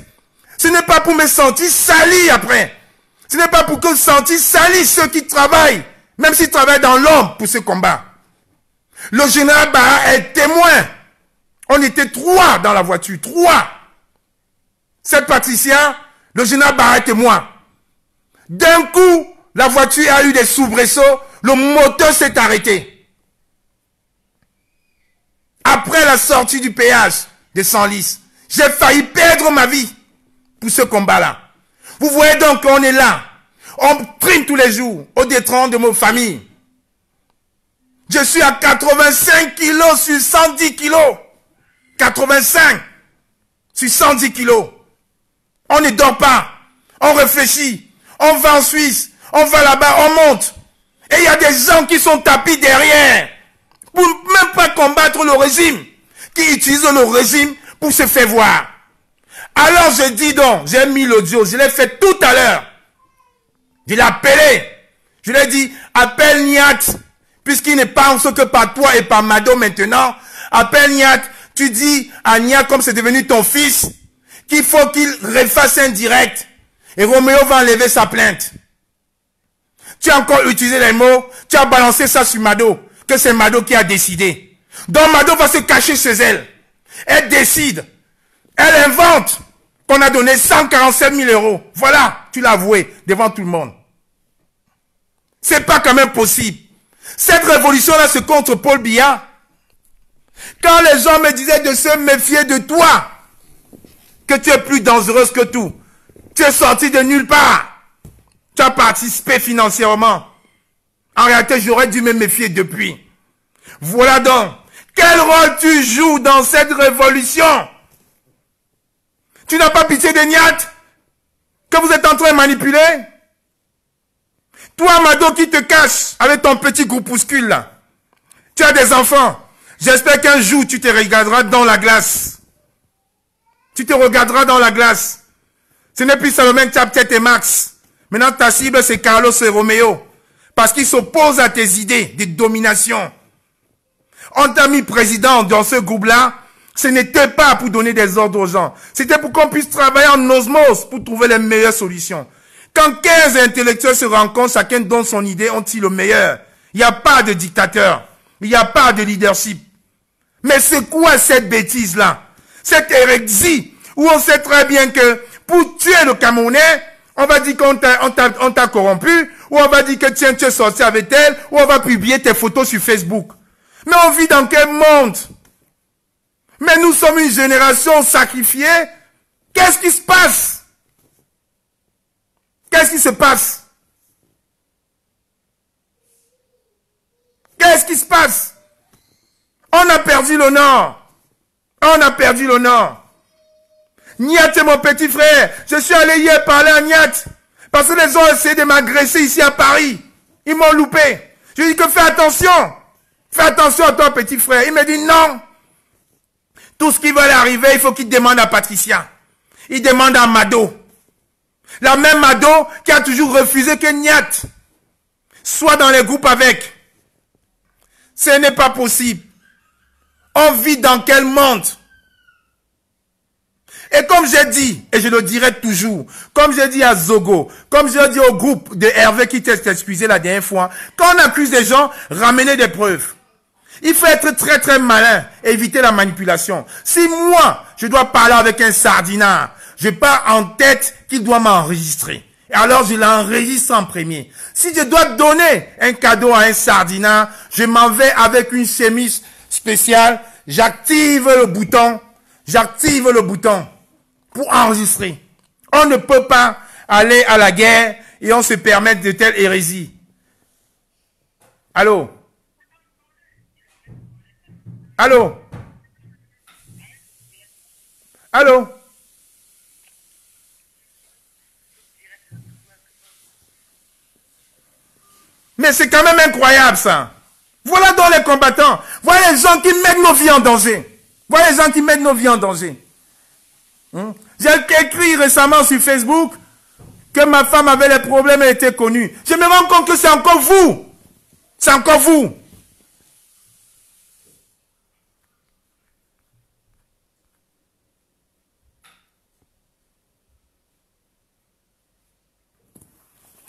Ce n'est pas pour me sentir sali après. Ce n'est pas pour que sentir sali ceux qui travaillent, même s'ils travaillent dans l'ombre pour ce combat. Le général Barra est témoin. On était 3 dans la voiture, 3. Cette Patricia, le général Barra est témoin. D'un coup, la voiture a eu des soubresauts, le moteur s'est arrêté. Après la sortie du péage de Senlis, j'ai failli perdre ma vie pour ce combat-là. Vous voyez donc qu'on est là. On prime tous les jours au détriment de nos familles. Je suis à 85 kilos sur 110 kilos. 85 sur 110 kilos. On ne dort pas. On réfléchit. On va en Suisse. On va là-bas. On monte. Et il y a des gens qui sont tapis derrière. Pour même pas combattre le régime. Qui utilisent le régime pour se faire voir. Alors je dis donc, j'ai mis l'audio, je l'ai fait tout à l'heure. Je l'ai appelé. Je lui ai dit, appelle Niat, puisqu'il ne pense que par toi et par Mado maintenant. Appelle Niat, tu dis à Niat, comme c'est devenu ton fils, qu'il faut qu'il refasse un direct. Et Roméo va enlever sa plainte. Tu as encore utilisé les mots, tu as balancé ça sur Mado, que c'est Mado qui a décidé. Donc Mado va se cacher chez elle. Elle décide. Elle invente qu'on a donné 147 000 euros. Voilà, tu l'as avoué devant tout le monde. C'est pas quand même possible. Cette révolution-là, c'est contre Paul Biya. Quand les gens me disaient de se méfier de toi, que tu es plus dangereuse que tout, tu es sorti de nulle part. Tu as participé financièrement. En réalité, j'aurais dû me méfier depuis. Voilà donc. Quel rôle tu joues dans cette révolution? Tu n'as pas pitié de Niat que vous êtes en train de manipuler? Toi, Mado, qui te cache avec ton petit groupuscule là. Tu as des enfants. J'espère qu'un jour, tu te regarderas dans la glace. Tu te regarderas dans la glace. Ce n'est plus Salomon Tchaptet et Max. Maintenant, ta cible, c'est Carlos et Roméo. Parce qu'ils s'opposent à tes idées de domination. On t'a mis président dans ce groupe-là. Ce n'était pas pour donner des ordres aux gens. C'était pour qu'on puisse travailler en osmose pour trouver les meilleures solutions. Quand 15 intellectuels se rencontrent, chacun donne son idée, on tire le meilleur. Il n'y a pas de dictateur. Il n'y a pas de leadership. Mais c'est quoi cette bêtise-là? Cette hérésie où on sait très bien que pour tuer le Camerounais, on va dire qu'on t'a corrompu, ou on va dire que tiens, tu es sorti avec elle, ou on va publier tes photos sur Facebook. Mais on vit dans quel monde? Mais nous sommes une génération sacrifiée. Qu'est-ce qui se passe? Qu'est-ce qui se passe? Qu'est-ce qui se passe? On a perdu le Nord. On a perdu le Nord. Niat est mon petit frère. Je suis allé hier parler à Niat. Parce que les gens ont essayé de m'agresser ici à Paris. Ils m'ont loupé. Je lui ai dit que fais attention. Fais attention à ton petit frère. Il me dit non. Tout ce qui va arriver, il faut qu'il demande à Patricia. Il demande à Mado. La même Mado qui a toujours refusé que Niat soit dans les groupes avec. Ce n'est pas possible. On vit dans quel monde? Et comme j'ai dit, et je le dirai toujours, comme j'ai dit à Zogo, comme j'ai dit au groupe de Hervé qui t'est excusé la dernière fois, quand on accuse des gens, ramenez des preuves. Il faut être très très malin, éviter la manipulation. Si moi, je dois parler avec un sardinard, je n'ai pas en tête qu'il doit m'enregistrer. Et alors, je l'enregistre en premier. Si je dois donner un cadeau à un sardinat, je m'en vais avec une chemise spéciale. J'active le bouton. J'active le bouton pour enregistrer. On ne peut pas aller à la guerre et on se permettre de telles hérésies. Allô? Allô? Allô? Mais c'est quand même incroyable ça. Voilà donc les combattants. Voilà les gens qui mettent nos vies en danger. Voilà les gens qui mettent nos vies en danger. J'ai écrit récemment sur Facebook que ma femme avait les problèmes et était connue. Je me rends compte que c'est encore vous. C'est encore vous.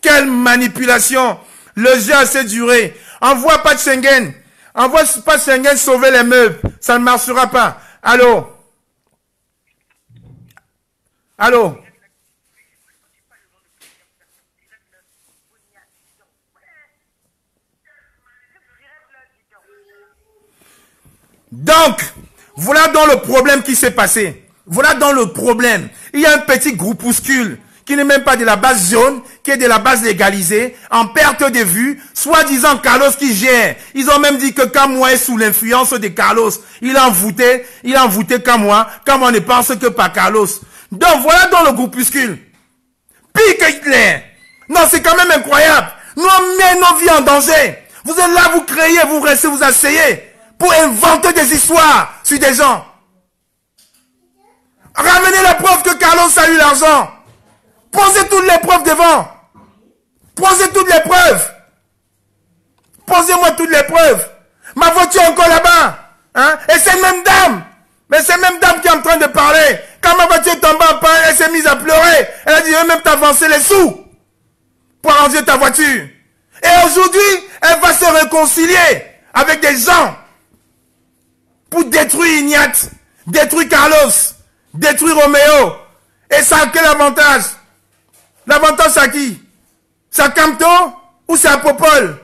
Quelle manipulation. Le jeu a assez duré. Envoie pas de Schengen. Envoie pas de Schengen sauver les meubles. Ça ne marchera pas. Allô? Allô? Donc, voilà dans le problème qui s'est passé. Voilà dans le problème. Il y a un petit groupuscule qui n'est même pas de la base jaune, qui est de la base légalisée, en perte de vue, soi-disant Carlos qui gère. Ils ont même dit que Kamwa est sous l'influence de Carlos. Il a envoûté Kamwa. Kamwa ne pense que par Carlos. Donc voilà dans le groupuscule. Pire que Hitler. Non, c'est quand même incroyable. Nous on met nos vies en danger. Vous êtes là, vous créez, vous restez, vous asseyez pour inventer des histoires sur des gens. Ramenez la preuve que Carlos a eu l'argent. Posez toutes les preuves devant. Posez toutes les preuves. Posez-moi toutes les preuves. Ma voiture est encore là-bas. Hein? Et c'est même dame. Mais c'est même dame qui est en train de parler. Quand ma voiture est tombée en panne, elle s'est mise à pleurer. Elle a dit, je vais même t'avancer les sous pour arranger ta voiture. Et aujourd'hui, elle va se réconcilier avec des gens pour détruire Ignat, détruire Carlos, détruire Roméo. Et ça a quel avantage? L'avantage, c'est à qui? C'est à Camto ou c'est à Popol?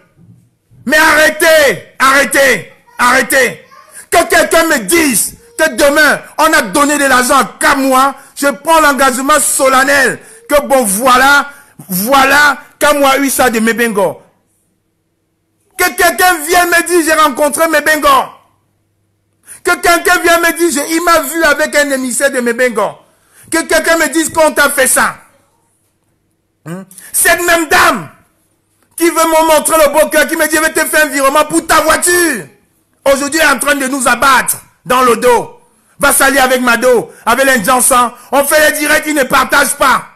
Mais arrêtez, arrêtez, arrêtez. Que quelqu'un me dise que demain, on a donné de l'argent à Kamwa, je prends l'engagement solennel que bon, voilà, Kamwa a eu ça de Mebengo. Que quelqu'un vienne me dire, j'ai rencontré Mebengo. Que quelqu'un vienne me dire, il m'a vu avec un émissaire de Mebengo. Que quelqu'un me dise qu'on t'a fait ça. Cette même dame qui veut me montrer le beau cœur, qui me dit, je vais te faire un virement pour ta voiture. Aujourd'hui, elle est en train de nous abattre dans le dos. Va s'allier avec Mado, avec les Jansan. On fait les directs, ils ne partagent pas.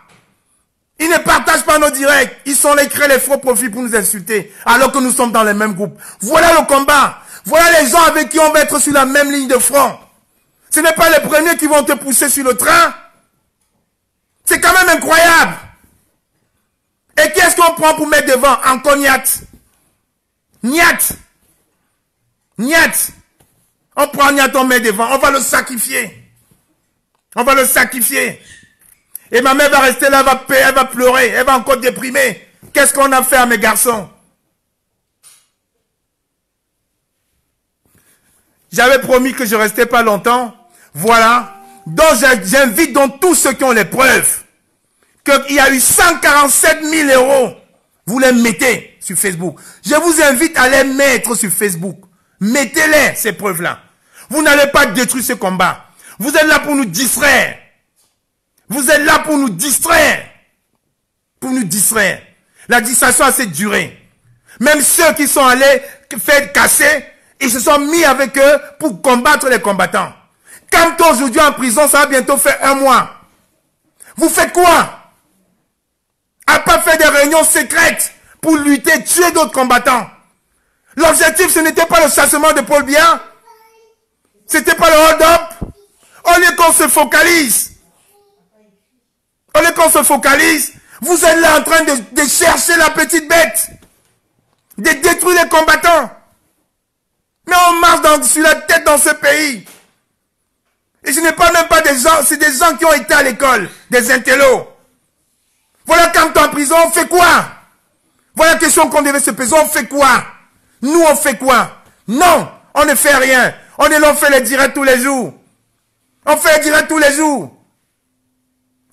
Ils ne partagent pas nos directs. Ils sont là, ils créent les faux profits pour nous insulter, alors que nous sommes dans les mêmes groupes. Voilà le combat. Voilà les gens avec qui on va être sur la même ligne de front. Ce n'est pas les premiers qui vont te pousser sur le train. C'est quand même incroyable. Et qu'est-ce qu'on prend pour mettre devant? Encore Niat. Niat. Niat. On prend Niat, on met devant. On va le sacrifier. On va le sacrifier. Et ma mère va rester là, elle va pleurer. Elle va encore déprimer. Qu'est-ce qu'on a fait à mes garçons? J'avais promis que je ne restais pas longtemps. Voilà. Donc j'invite donc tous ceux qui ont les preuves qu'il y a eu 147 000 €. Vous les mettez sur Facebook. Je vous invite à les mettre sur Facebook. Mettez-les, ces preuves-là. Vous n'allez pas détruire ce combat. Vous êtes là pour nous distraire. Vous êtes là pour nous distraire. Pour nous distraire. La distraction a assez duré. Même ceux qui sont allés faire casser, ils se sont mis avec eux pour combattre les combattants. Quand aujourd'hui en prison, ça va bientôt faire 1 mois. Vous faites quoi? À pas faire des réunions secrètes pour lutter, tuer d'autres combattants. L'objectif, ce n'était pas le chassement de Paul Biya. C'était pas le hold-up. Au lieu qu'on se focalise. Au lieu qu'on se focalise, vous êtes là en train de chercher la petite bête. De détruire les combattants. Mais on marche sur la tête dans ce pays. Et ce n'est pas même pas des gens, c'est des gens qui ont été à l'école, des intellos. Voilà quand tu es en prison, on fait quoi? Voilà la question qu'on devait se poser, on fait quoi? Nous, on fait quoi? Non, on ne fait rien. On est là, on fait les directs tous les jours. On fait les directs tous les jours.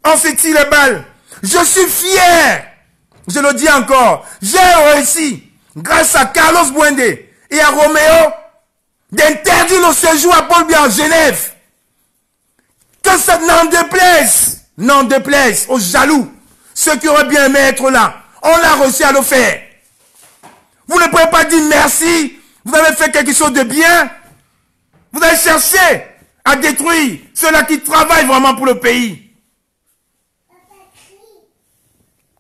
On se tire les balles. Je suis fier. Je le dis encore. J'ai réussi, grâce à Carlos Bouendé et à Roméo, d'interdire le séjour à Paul Biya en Genève. Que ça n'en déplaise aux jaloux, ceux qui auraient bien aimé être là. On l'a réussi à le faire. Vous ne pouvez pas dire merci, vous avez fait quelque chose de bien. Vous avez cherché à détruire ceux-là qui travaillent vraiment pour le pays.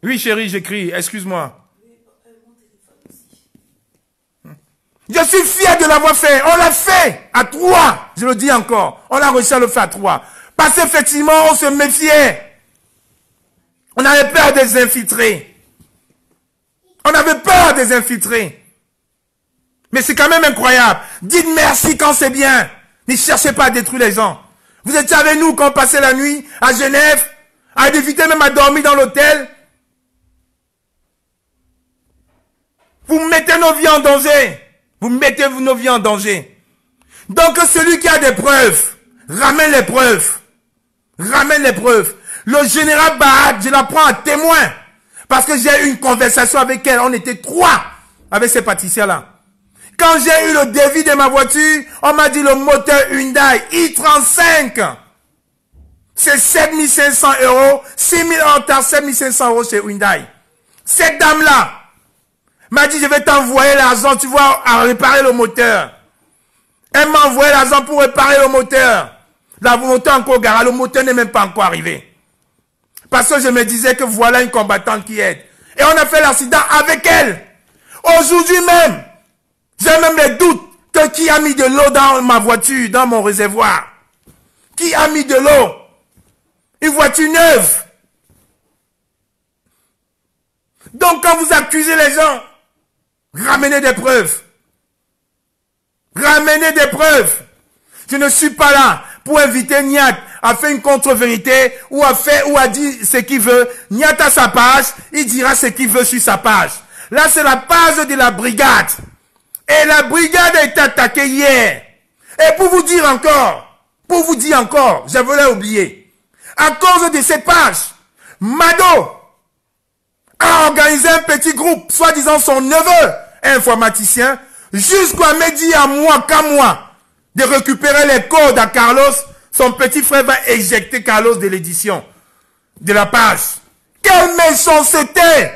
Oui, chérie, j'écris, excuse-moi. Je suis fier de l'avoir fait. On l'a fait à 3. Je le dis encore. On a réussi à le faire à 3. Parce qu'effectivement, on se méfiait. On avait peur des infiltrés. On avait peur des infiltrés. Mais c'est quand même incroyable. Dites merci quand c'est bien. Ne cherchez pas à détruire les gens. Vous étiez avec nous quand on passait la nuit à Genève, à éviter même à dormir dans l'hôtel. Vous mettez nos vies en danger. Vous mettez nos vies en danger. Donc celui qui a des preuves, ramène les preuves. Ramène les preuves. Le général Bahad, je la prends à témoin. Parce que j'ai eu une conversation avec elle. On était 3 avec ces pâtissiers-là. Quand j'ai eu le devis de ma voiture, on m'a dit le moteur Hyundai i35. C'est 7500 €. 6000 en retard, 7500 € chez Hyundai. Cette dame-là m'a dit, je vais t'envoyer l'argent, tu vois, à réparer le moteur. Elle m'a envoyé l'argent pour réparer le moteur. La moteur encore au garage, le moteur n'est même pas encore arrivé. Parce que je me disais que voilà une combattante qui aide. Et on a fait l'accident avec elle. Aujourd'hui même, j'ai même les doutes que qui a mis de l'eau dans ma voiture, dans mon réservoir. Qui a mis de l'eau? Une voiture neuve. Donc quand vous accusez les gens, ramenez des preuves. Ramenez des preuves. Je ne suis pas là pour inviter Niat à faire une contre-vérité ou à dire ce qu'il veut. Niat a sa page, il dira ce qu'il veut sur sa page. Là, c'est la page de la brigade. Et la brigade a été attaquée hier. Et pour vous dire encore, je voulais oublier, à cause de cette page, Mado a organisé un petit groupe, soi-disant son neveu, informaticien, jusqu'à me dire à moi, qu'à moi, de récupérer les codes à Carlos. Son petit frère va éjecter Carlos de l'édition, de la page. Quelle méchanceté!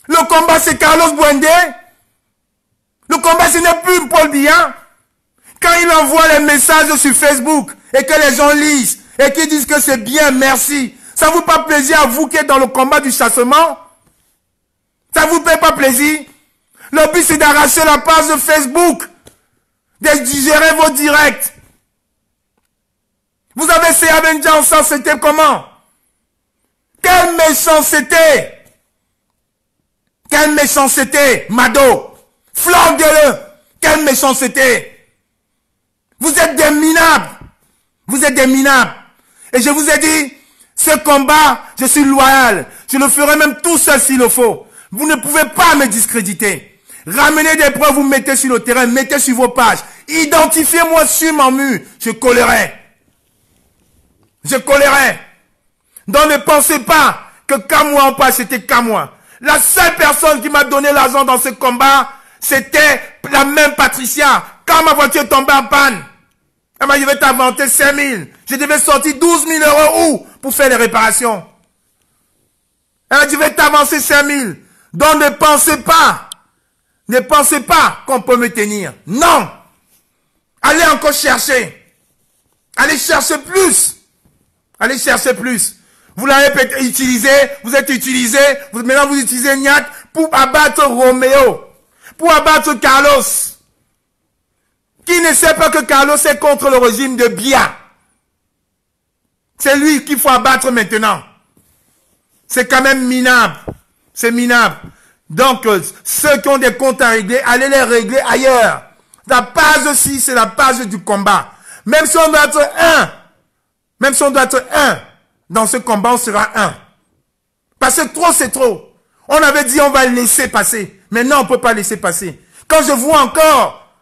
Le combat, c'est Carlos Bouendé. Le combat, ce n'est plus Paul Biya. Quand il envoie les messages sur Facebook et que les gens lisent et qu'ils disent que c'est bien, merci. Ça vous fait plaisir à vous qui êtes dans le combat du chassement? Ça vous fait pas plaisir? Le but, c'est d'arracher la page de Facebook, de digérer vos directs. Vous avez essayé avec Janssen, c'était comment? Quelle méchanceté! Quelle méchanceté, Mado! Flanquez-le! Quelle méchanceté! Vous êtes des minables! Vous êtes des minables! Et je vous ai dit, ce combat, je suis loyal. Je le ferai même tout seul s'il le faut. Vous ne pouvez pas me discréditer. Ramenez des preuves, vous mettez sur le terrain, mettez sur vos pages. Identifiez-moi sur mon mur. Je collerai. Je collerai. Donc ne pensez pas que qu'à moi on passe, c'était qu'à moi. La seule personne qui m'a donné l'argent dans ce combat, c'était la même Patricia. Quand ma voiture tombait en panne, elle m'a dit, je vais t'inventer 5 000. Je devais sortir 12 000 € où pour faire les réparations. Elle m'a dit, je vais t'avancer 5 000. Donc ne pensez pas qu'on peut me tenir. Non. Allez encore chercher. Allez chercher plus. Allez chercher plus. Vous l'avez peut-être utilisé, vous êtes utilisé, maintenant vous utilisez Niat pour abattre Roméo, pour abattre Carlos. Qui ne sait pas que Carlos est contre le régime de Biya? C'est lui qu'il faut abattre maintenant. C'est quand même minable. C'est minable. Donc, ceux qui ont des comptes à régler, allez les régler ailleurs. La page aussi, c'est la page du combat. Même si on doit être un, dans ce combat, on sera un. Parce que trop, c'est trop. On avait dit on va laisser passer. Maintenant, on ne peut pas laisser passer. Quand je vois encore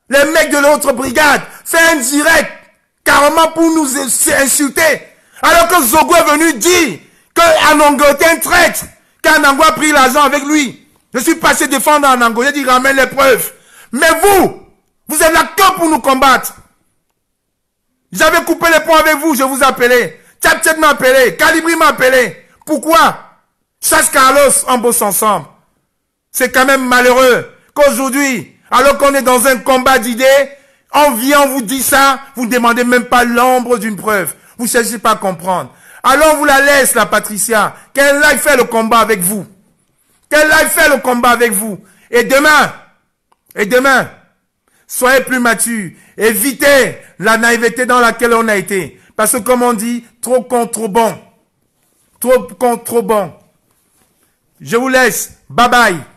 les mecs de l'autre brigade faire un direct, carrément pour nous insulter, alors que Zogo est venu dire qu'Anango était un traître, qu'Anango a pris l'argent avec lui. Je suis passé défendre Anango, j'ai dit ramène les preuves. Mais vous êtes là que pour nous combattre. J'avais coupé les ponts avec vous, je vous appelais. Tchatchet m'a appelé, Calibri m'a appelé. Pourquoi? Chasse Carlos, on bosse ensemble. C'est quand même malheureux qu'aujourd'hui, alors qu'on est dans un combat d'idées, on vient, on vous dit ça, vous ne demandez même pas l'ombre d'une preuve. Vous ne cherchez pas à comprendre. Alors on vous la laisse, la Patricia, qu'elle aille faire le combat avec vous. Qu'elle aille faire le combat avec vous. Et demain, soyez plus matures. Évitez la naïveté dans laquelle on a été. Parce que comme on dit, trop contre trop bon. Trop contre trop bon. Je vous laisse. Bye bye.